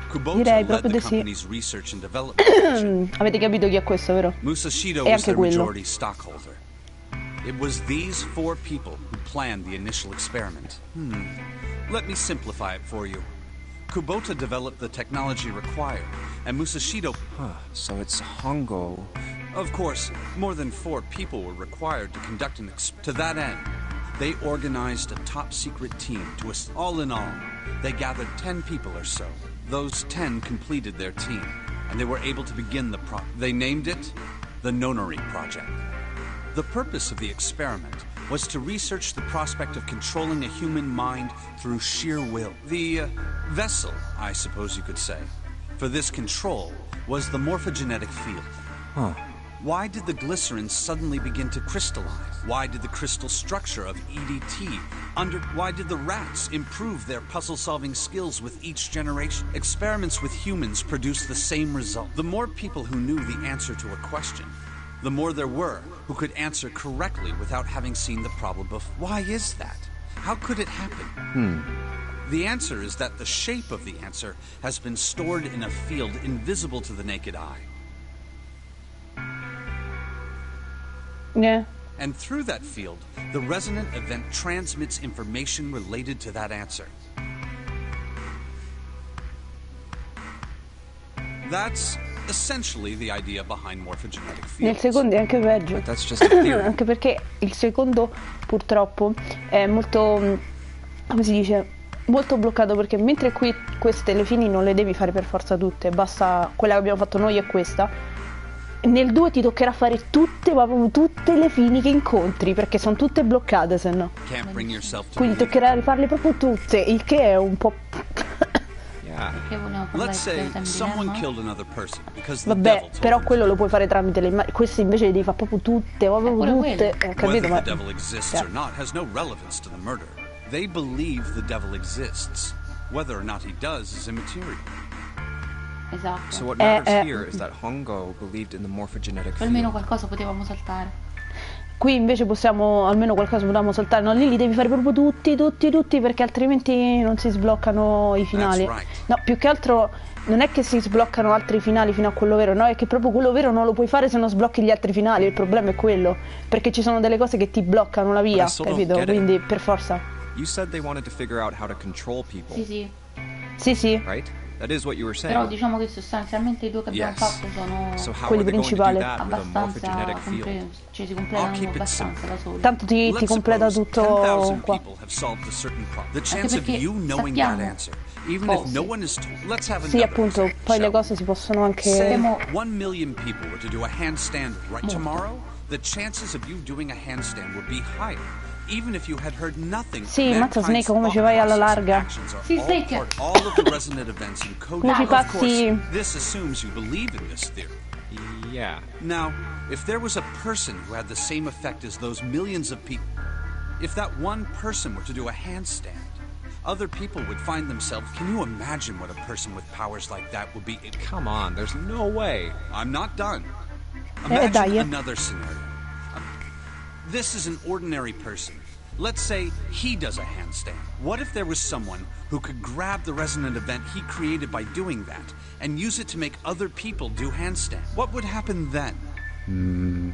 Kubota Direi led proprio the di sì. company's research and development division. Avete capito chi è questo, vero? Musashido E was anche their quello. majority stockholder. It was these 4 people who planned the initial experiment. Let me simplify it for you. Kubota developed the technology required, and Musashido... So it's Hongo. Of course, more than 4 people were required to conduct an To that end, they organized a top-secret team to... All in all, they gathered 10 people or so. Those 10 completed their team, and they were able to begin the They named it the Nonary Project. The purpose of the experiment was to research the prospect of controlling a human mind through sheer will. The vessel, I suppose you could say, for this control was the morphogenetic field. Why did the glycerin suddenly begin to crystallize? Why did the crystal structure of EDT Why did the rats improve their puzzle-solving skills with each generation? Experiments with humans produced the same result. The more people who knew the answer to a question, the more there were who could answer correctly without having seen the problem before. Why is that? How could it happen? The answer is that the shape of the answer has been stored in a field invisible to the naked eye. Yeah. And through that field, the resonant event transmits information related to that answer. That's essentially the idea behind morphogenetic fields. Nel secondo è anche peggio. That's just a theory. Anche perché il secondo purtroppo è molto, come si dice, molto bloccato, perché mentre qui queste le fini non le devi fare per forza tutte, basta quella che abbiamo fatto noi è questa. Nel 2 ti toccherà fare tutte, ma proprio tutte le fini che incontri, perché sono tutte bloccate, se no. Quindi toccherà rifarle proprio tutte, il che è un po'... Vabbè, però quello lo puoi fare tramite le immagini. Queste invece le devi fare proprio tutte, proprio tutte. Capito? Ma... They believe the devil exists. Whether or not he does is immaterial. Esatto. So what matters here is that Hongo believed in the morphogenetic field. Almeno qualcosa potevamo saltare. Qui invece possiamo, almeno qualcosa potevamo saltare. No, lì li devi fare proprio tutti, perché altrimenti non si sbloccano i finali. No, più che altro non è che si sbloccano altri finali fino a quello vero, no, è che proprio quello vero non lo puoi fare se non sblocchi gli altri finali. Il problema è quello, perché ci sono delle cose che ti bloccano la via, capito? Quindi per forza. You said they wanted to figure out how to control people. Sì. Right? That is what you were saying. Però diciamo che sostanzialmente i 2 che abbiamo fatto sono quelli principali. Abbastanza cioè si completano abbastanza da soli. Tanto ti completa tutto qua. Anche perché sappiamo sì, appunto, poi le cose si possono anche 1 million people were to do a handstand right tomorrow, the chances of you doing a handstand would be higher even if you had heard nothing. Sì, mazza Snake, come ci vai alla larga? Sì, Snake. All of the resonant events encoded. Come ci Of course, passi? this assumes you believe in this theory. Yeah. Now, if there was a person who had the same effect as those millions of people, if that one person were to do a handstand, other people would find themselves. Can you imagine what a person with powers like that would be? Come on, there's no way. I'm not done. Imagine dai. another scenario. This is an ordinary person. Let's say he does a handstand. What if there was someone who could grab the resonant event he created by doing that and use it to make other people do handstand? What would happen then?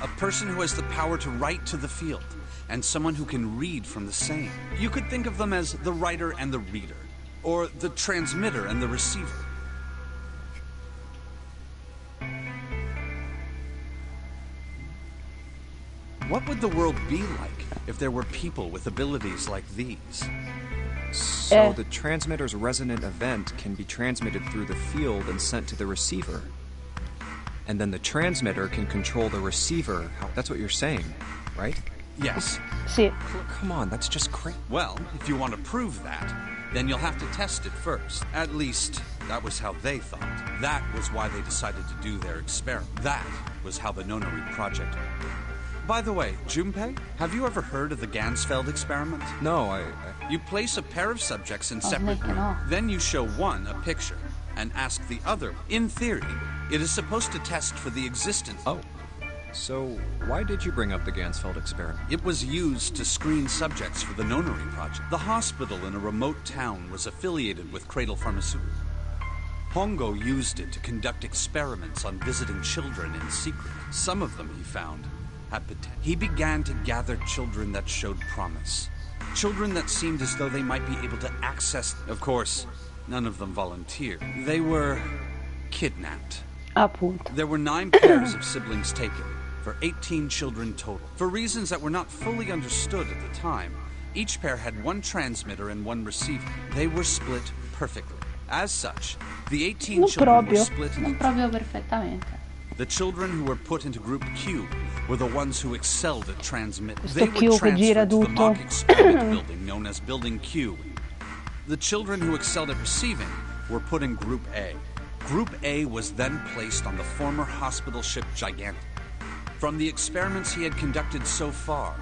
A person who has the power to write to the field, and someone who can read from the same. You could think of them as the writer and the reader, or the transmitter and the receiver. What would the world be like if there were people with abilities like these? So the transmitter's resonant event can be transmitted through the field and sent to the receiver. And then the transmitter can control the receiver. That's what you're saying, right? Yes. Sì. Come on, that's just crazy. Well, if you want to prove that, then you'll have to test it first. At least, that was how they thought. That was why they decided to do their experiment. That was how the Nonary project worked. By the way, Junpei, have you ever heard of the Gansfeld experiment? No, You place a pair of subjects in separate groups. Then you show one a picture and ask the other. In theory, it is supposed to test for the existence. Oh. So, why did you bring up the Gansfeld experiment? It was used to screen subjects for the Nonary project. The hospital in a remote town was affiliated with Cradle Pharmaceuticals. Hongo used it to conduct experiments on visiting children in secret. Some of them, he found, had potential. He began to gather children that showed promise. Children that seemed as though they might be able to access. Of course, none of them volunteered. They were kidnapped. Appunto. There were 9 pairs of siblings taken, for 18 children total. For reasons that were not fully understood at the time, each pair had one transmitter and one receiver. They were split perfectly. As such, the 18 children were split into. Non proprio perfettamente. The children who were put into Group Q were the ones who excelled at transmitting. Questo They were Q che gira transferred to the tutto. mock experiment building known as Building Q. The children who excelled at receiving were put in Group A. Group A was then placed on the former hospital ship Gigantic. From the experiments he had conducted so far,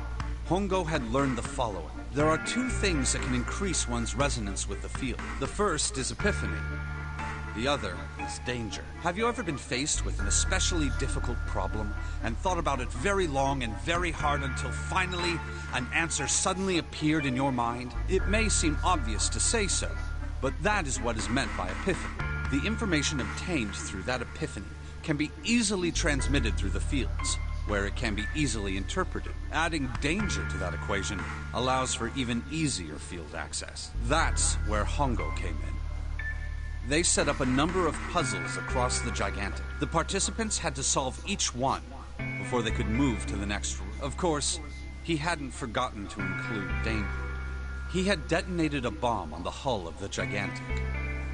Hongo had learned the following. There are 2 things that can increase one's resonance with the field. The first is epiphany. The other is danger. Have you ever been faced with an especially difficult problem and thought about it very long and very hard until finally an answer suddenly appeared in your mind? It may seem obvious to say so, but that is what is meant by epiphany. The information obtained through that epiphany can be easily transmitted through the fields, where it can be easily interpreted. Adding danger to that equation allows for even easier field access. That's where Hongo came in. They set up a number of puzzles across the Gigantic. The participants had to solve each one before they could move to the next room. Of course, he hadn't forgotten to include danger. He had detonated a bomb on the hull of the Gigantic.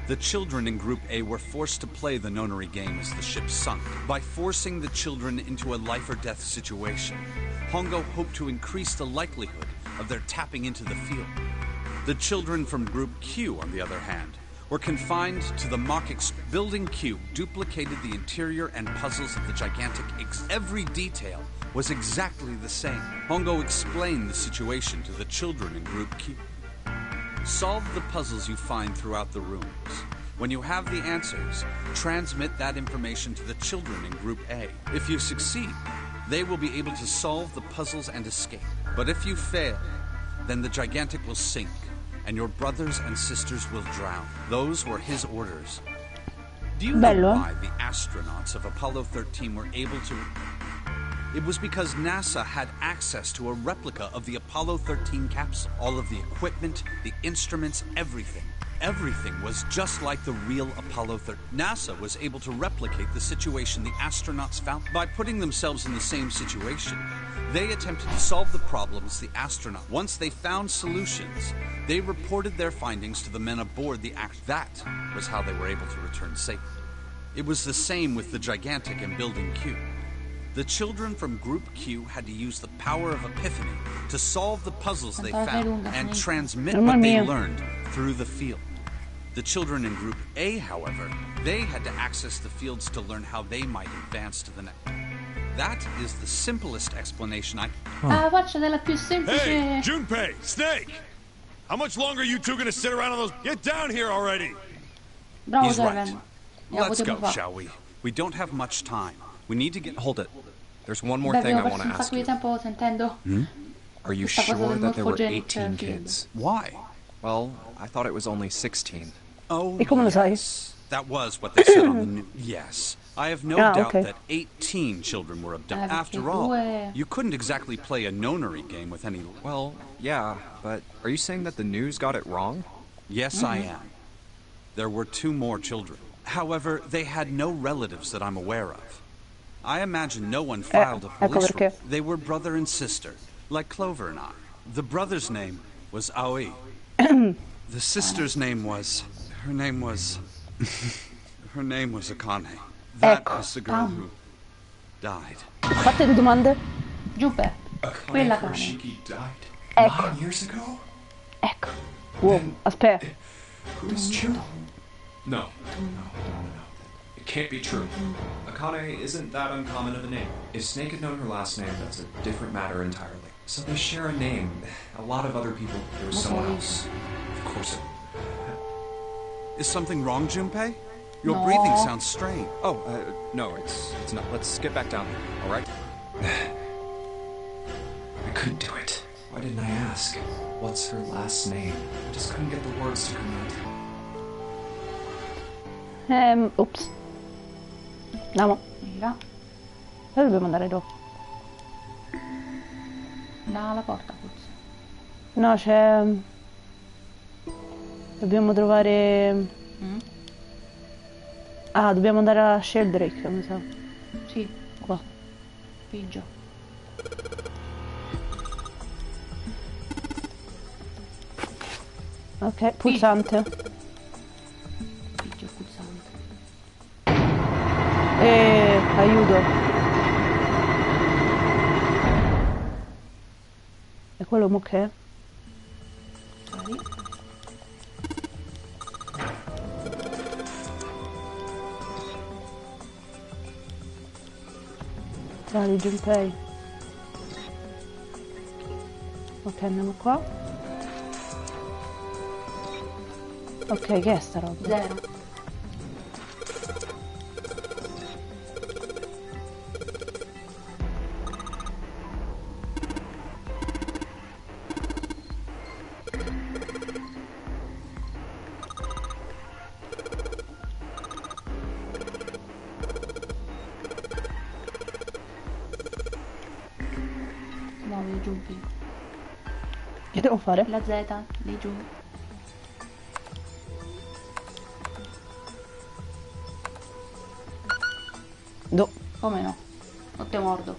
The children in Group A were forced to play the Nonary game as the ship sunk. By forcing the children into a life-or-death situation, Hongo hoped to increase the likelihood of their tapping into the field. The children from Group Q, on the other hand, were confined to the mock Building Q duplicated the interior and puzzles of the Gigantic. Every detail was exactly the same. Hongo explained the situation to the children in Group Q. Solve the puzzles you find throughout the rooms. When you have the answers, transmit that information to the children in Group A. If you succeed, they will be able to solve the puzzles and escape. But if you fail, then the Gigantic will sink, and your brothers and sisters will drown. Those were his orders. Do you know why the astronauts of Apollo 13 were able to... It was because NASA had access to a replica of the Apollo 13 capsule. All of the equipment, the instruments, everything. Everything was just like the real Apollo 13. NASA was able to replicate the situation the astronauts found. By putting themselves in the same situation, they attempted to solve the problems the astronauts. Once they found solutions, they reported their findings to the men aboard the That was how they were able to return safely. It was the same with the Gigantic and Building Q. The children from Group Q had to use the power of epiphany to solve the puzzles they found and transmit what they learned through the field. The children in Group A, however, they had to access the fields to learn how they might advance to the next. That is the simplest explanation I... faccia della più semplice... Hey, Junpei, Snake! How much longer are you two gonna sit around on those... Get down here already! Bravo, He's right. Seven. Let's go, shall we? We don't have much time. We need to get... Hold it. There's one more thing I want to ask you. Tempo sentendo Are you questa cosa sure del that there were morphogenic 18 field. kids? Why? Well, I thought it was only 16. Oh, E come lo sai? yes. That was what they said on the news. Yes. I have no doubt okay. that 18 children were abducted. perché After all, due- you couldn't exactly play a nonary game with any... Well, yeah, but are you saying that the news got it wrong? Yes, I am. There were 2 more children. However, they had no relatives that I'm aware of. I imagine no one filed a ecco police perché. report. They were brother and sister, like Clover and I. The brother's name was Aoi. The sister's name was... Her name was Akane. That Ecco. was the girl who died. Fate le domande. Giuppe, quella cane. Shiki died Ecco. 9 years ago? Ecco. Wow, aspetta. Who's Chill? No. It can't be true. Akane isn't that uncommon of a name. If Snake had known her last name, that's a different matter entirely. So they share a name. A lot of other people. There was someone else. Of course it... Is something wrong, Junpei? Your No. breathing sounds strange. Oh, no, it's not. Let's get back down there, all right? I couldn't do it. Why didn't I ask? What's her last name? I just couldn't get the words to come out. Ops. Andiamo. Gira. Dove dobbiamo andare dopo? Dalla porta forse. No, c'è... Dobbiamo trovare... Ah, dobbiamo andare a Sheldrake, mi sa. Sì, Qua. Piggio. Ok, pulsante. Piggio pulsante. Aiuto. E quello mo che è? Sali. Sali, Junpei. Ok, andiamo qua. Ok, che è sta roba? 0. Muovi giù qui. Che devo fare? La Z, lì giù. Do. Come no? Non te mordo.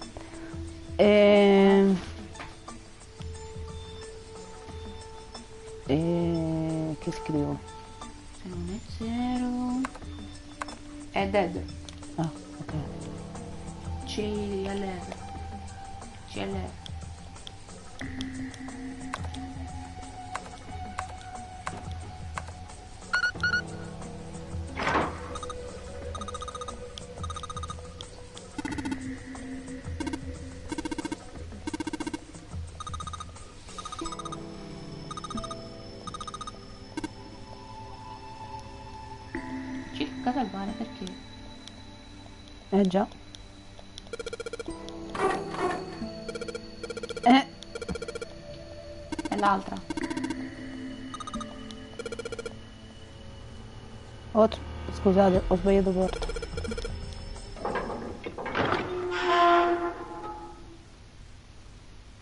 Che scrivo? Se non è 0 è dead. Ah, ok. CLR. CLR. Circa salvare perché? Già. È l'altra. Scusate, ho sbagliato porta.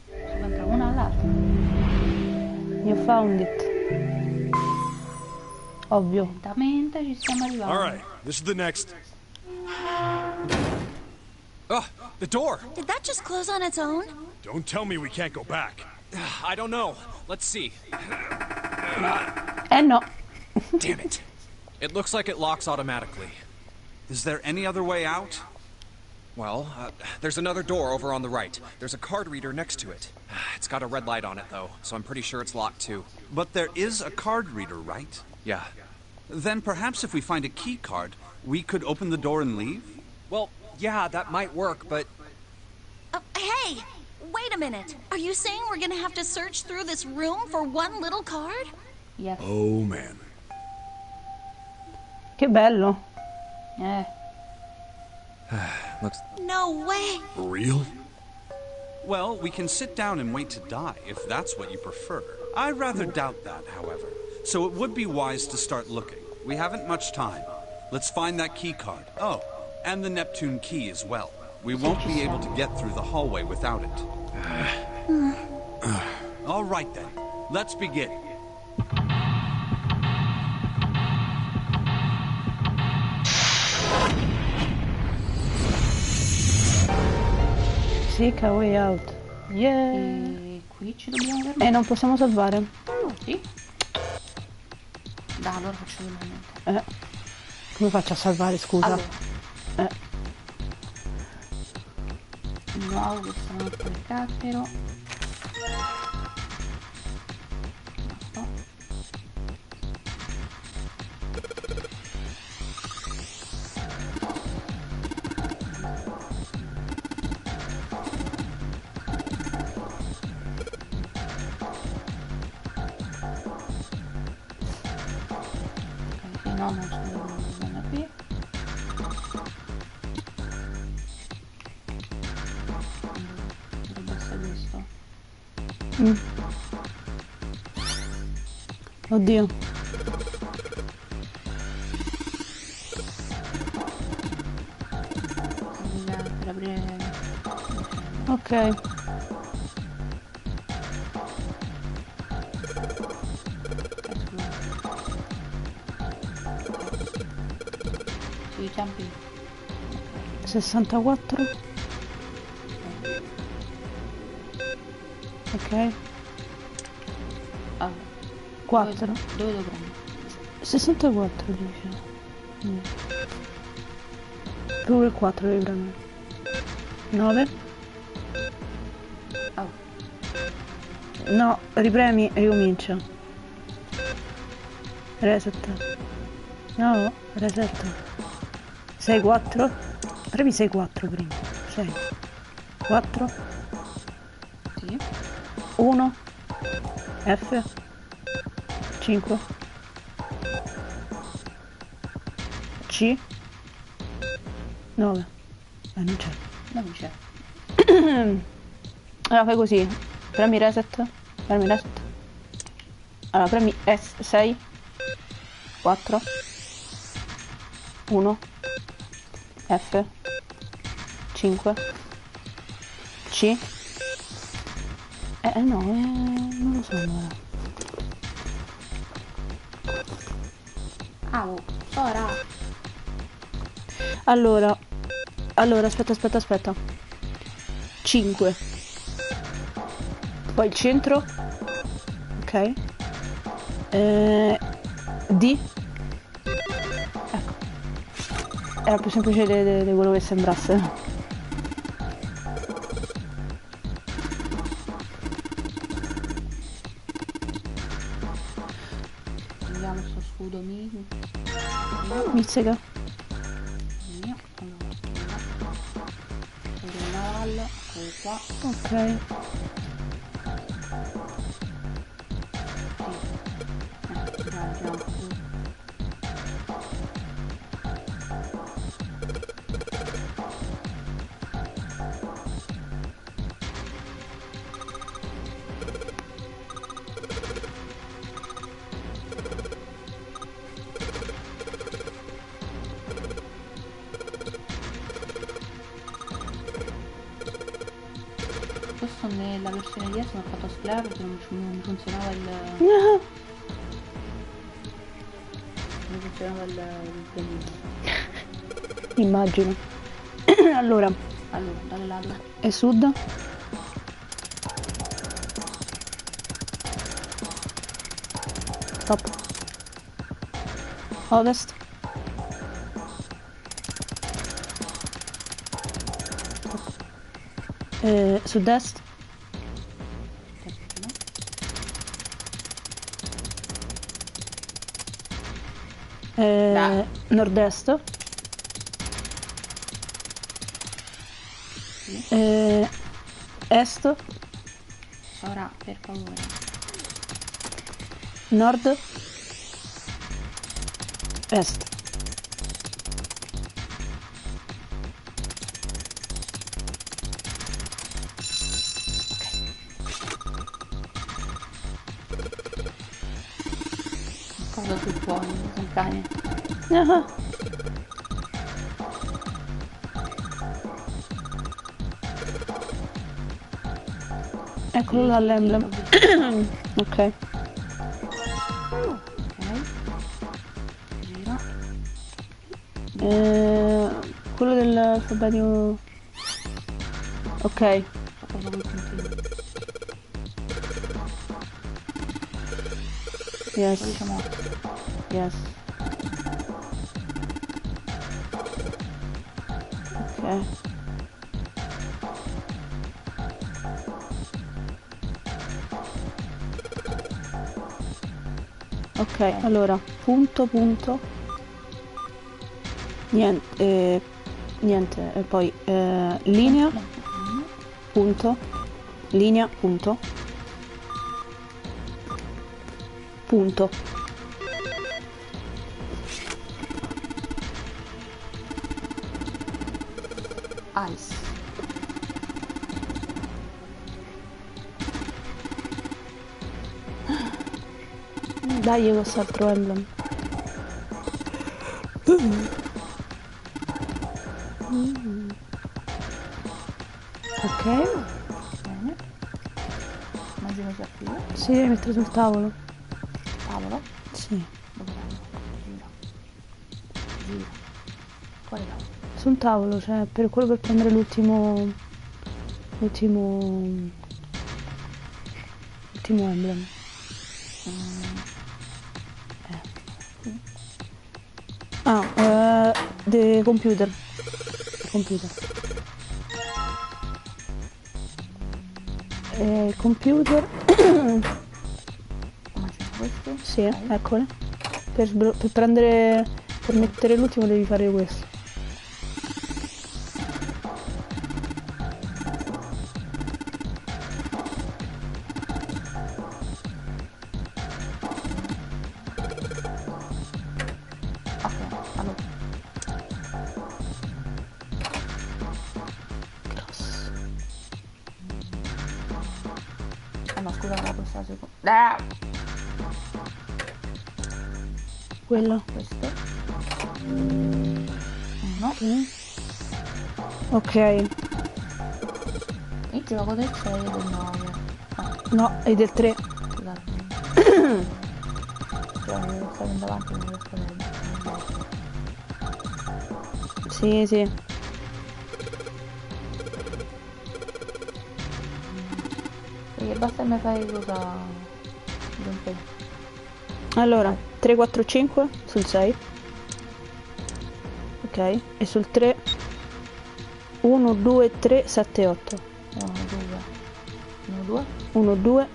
Si compra una all'altra. You found it. Ovvio. Lentamente ci stiamo arrivando. All right, this is the next. The door! Did that just close on its own? Don't tell me we can't go back. I don't know. Let's see. No. Damn it. It looks like it locks automatically. Is there any other way out? Well, there's another door over on the right. There's a card reader next to it. It's got a red light on it, though, so I'm pretty sure it's locked, too. But there is a card reader, right? Yeah. Then perhaps if we find a key card, we could open the door and leave? Well, yeah, that might work, but... Hey! Wait a minute. Are you saying we're gonna have to search through this room for one little card? Yes. Oh, man. Che bello. Looks... No way! For real? Well, we can sit down and wait to die, if that's what you prefer. I rather doubt that, however. So it would be wise to start looking. We haven't much time. Let's find that key card. Oh, and the Neptune key as well. We won't be able to get through the hallway without it. All right then, let's begin. Cerca way out. Yeah. E qui ci dobbiamo fermare. E non possiamo salvare. Sì. Dai, allora faccio velocemente. Come faccio a salvare, scusa? Allora. No, questa non è il caspero. No, non sono qui. Dovrebbe essere questo. Oddio. Per aprire... Ok. Sui campi. 64. Ok. Ah, 4. dove devo prendere? 64 dice. Pure il 4 devi prendere. 9. Oh. No, ripremi e ricomincia. Reset. No, reset. 6, 4. Premi 6, 4 prima. 6. 4. Sì. 1. F. 5. C. 9. Non c'è. Non c'è. Allora fai così. Premi reset. Premi reset. Allora premi S 6. 4. 1. F. 5. C. No, non lo so allora. Ah, oh, ora. Allora, aspetta. 5. Poi il centro. Ok. D. Ecco. Era più semplice di quello che sembrasse. Vediamo sto scudo mio. Mizzica. Mio. Allora. Qua. Ok. Questo nella versione DS mi ha fatto schifare perché non funzionava il... non funzionava il pianino. Immagino. Allora, dalle lato. e sud? Stop. Ovest. Sud-est. Nord-est. Est. Ora, per favore. Nord. Est. Cosa tu puoi, un cane? Eccolo là l'emblem. Ok. Giro. Quello dell'alfabetico. Ok. Cosa vuoi continuare? Yes. Poi diciamo Yes. Ok. Ok, allora, punto. Niente, e poi linea, punto, linea, punto, punto. ice. Dai quest'altro emblem. Ok. Bene. Immagino sia qui. Sì, mettere sul tavolo. Tavolo? Sì. Dove vado? Giro. Quale tavolo? Sul tavolo, cioè per quello per prendere l'ultimo emblem. The computer. Computer. Computer. Come c'è questi? Sì, eccole. Per prendere. Per mettere l'ultimo devi fare questo. No, scusa, era questa seconda. Quello. Questo. No. Ok. Il gioco del 6 e del 9. No, e del 3. Scusate. Cioè, stai andando avanti non riesco a leggere. Sì, sì. Perché basta che mi fai cosa. Allora, 3, 4, 5 sul 6. Ok. E sul 3 1, 2, 3, 7, 8. 1, 2. 1, 2,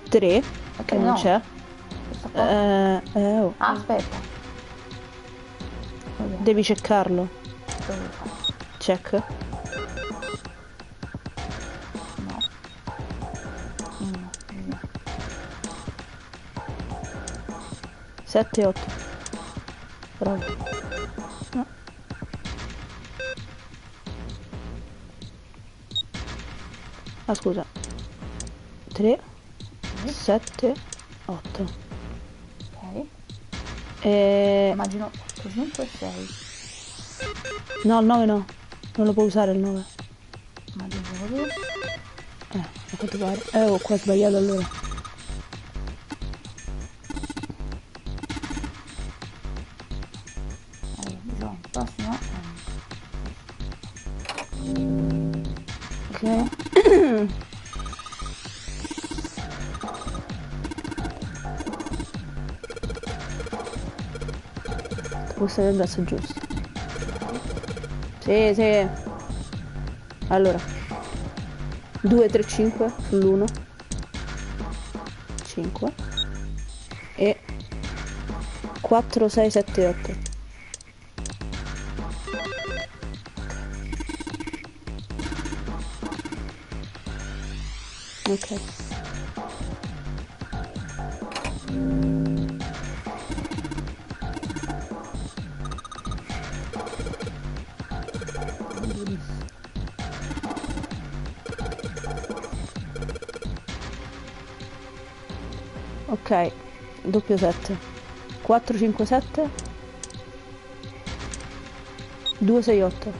3. Che non no. c'è. Oh. Aspetta. Devi cercarlo. Dove fai? Check. No. 7, 8. Bravo. No. Ah, scusa. 3, 7, 8. Ok. Immagino 5 e 6. No, il 9 no. Non lo puoi usare il 9. Immagino così. A quanto pare. Oh, qua ho sbagliato allora. Allora, diciamo, prossimo. Ok. Questo è il verso giusto. Sì, sì. Allora. 2, 3, 5 sull'1. 5. E 4, 6, 7, 8. Ok. Ok, doppio 7. 4, 5, 7. 2, 6, 8.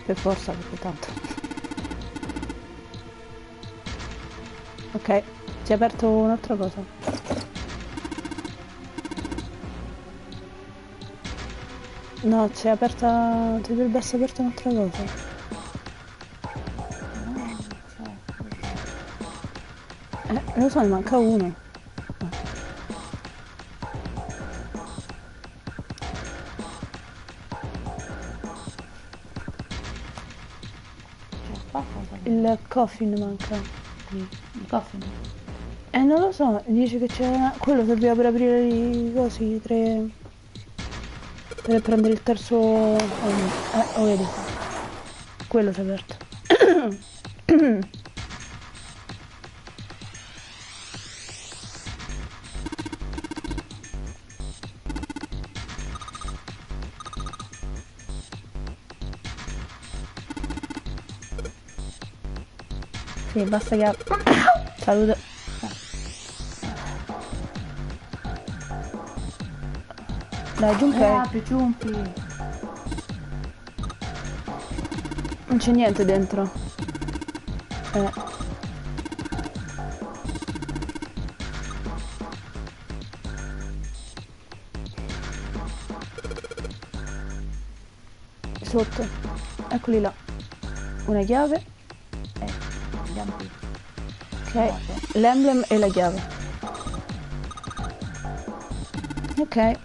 Per forza, perché tanto. Ok, si è aperto un'altra cosa. No, si è aperta. Ti dovrebbe essere aperta un'altra cosa. Lo so, ne manca uno. Il coffin manca. Il coffin? Non lo so, dice che c'è. Quello serviva per aprire i cosi, i 3. Per prendere il terzo. Oh, vedi. Quello si è aperto. Sì, basta che... Salute. Dai, giumpi. Apri, giumpi. Non c'è niente dentro. Sotto. Eccoli là. Una chiave. Andiamo qui. Ok. L'emblem e la chiave. Ok.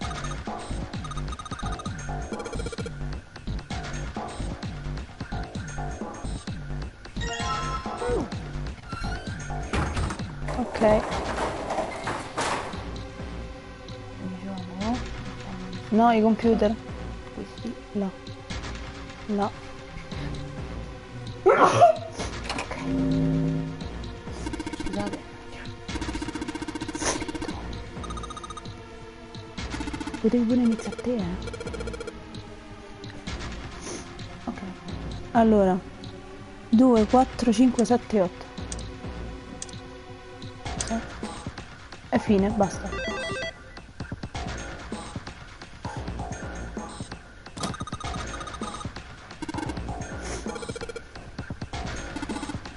Ok. No, i computer. Questi. No. No. Scusate. Potevi pure iniziare a te, Ok. Allora. 2, 4, 5, 7, 8. E fine, basta.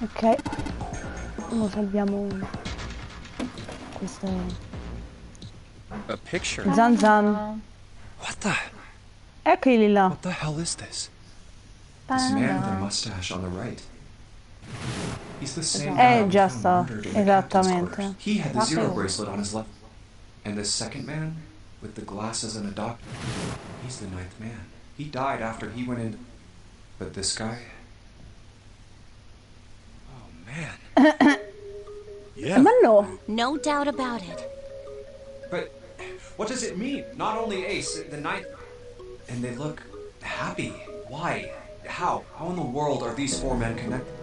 Ok. Lo salviamo. Questa A picture? Zan Zan. What the? Eccoli là. What the hell is this? This man with a mustache on the right. He's the same guy we Già found sta. murdered in the captain's quarters. Esattamente. He had the zero bracelet on his left. And the second man with the glasses and a doctor. He's the ninth man. He died after he went in. But this guy. Oh man. Yeah. Ma no. No doubt about it. But what does it mean? Not only Ace, the ninth. And they look happy. Why? How? How in the world are these four men connected?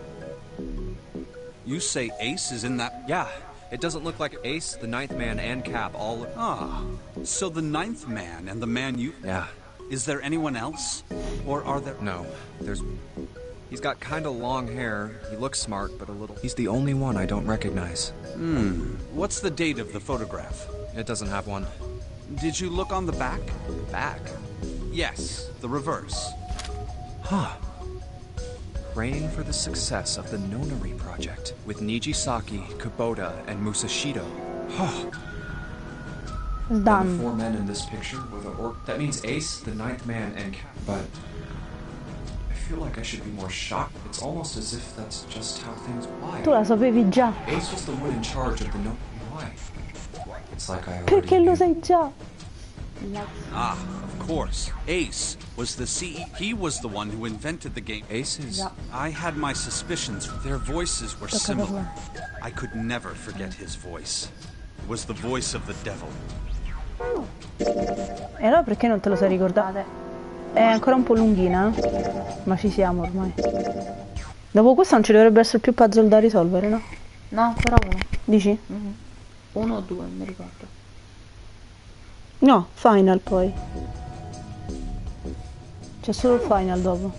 You say Ace is in that... Yeah, it doesn't look like Ace, the ninth man, and Cap all look... Ah, so the ninth man and the man you... Yeah. Is there anyone else? Or are there... No, there's... He's got kinda long hair. He looks smart, but a little... He's the only one I don't recognize. What's the date of the photograph? It doesn't have one. Did you look on the back? Back? Yes, the reverse. Huh. Praying for the success of the Nonary project with Nijisaki, Kubota, and Musashido. Huh. And the Done. four men in this picture were the orc. That means Ace, the ninth man, and Cap. But I feel like I should be more shocked. It's almost as if that's just how things. Why? Tu la sapevi già. Ace was the one in charge of the Nonary. Why? It's like I already Perché lo knew. sai già. Ah, of course. Ace was the CEO. He was the one who invented the game. Aces? Già. I had my suspicions. Their voices were similar. I could never forget his voice. It was the voice of the devil. E allora perché non te lo sei ricordato? È ancora un po' lunghina, ma ci siamo ormai. Dopo questo non ci dovrebbe essere più puzzle da risolvere, no? No, ancora uno. Dici? Uno o due, non mi ricordo. No, final poi. C'è solo il final dopo.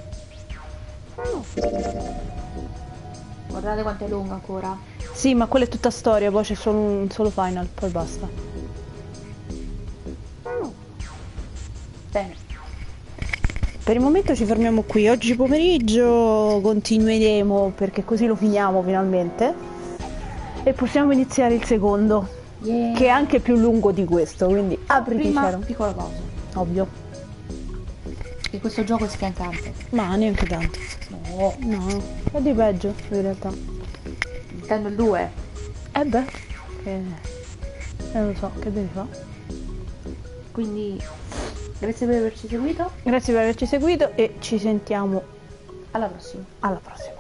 Guardate quanto è lungo ancora. Sì, ma quella è tutta storia, poi c'è solo un solo final, poi basta. Bene. Per il momento ci fermiamo qui. Oggi pomeriggio continueremo perché così lo finiamo finalmente. E possiamo iniziare il secondo, che è anche più lungo di questo, quindi apriti Prima, cielo. piccola pausa. Ovvio. Che questo gioco è schiancante. Ma neanche tanto. No, è di peggio in realtà. Intendo il 2. Beh, non lo so, che devi fare? Quindi, grazie per averci seguito. Grazie per averci seguito e ci sentiamo Alla prossima. alla prossima.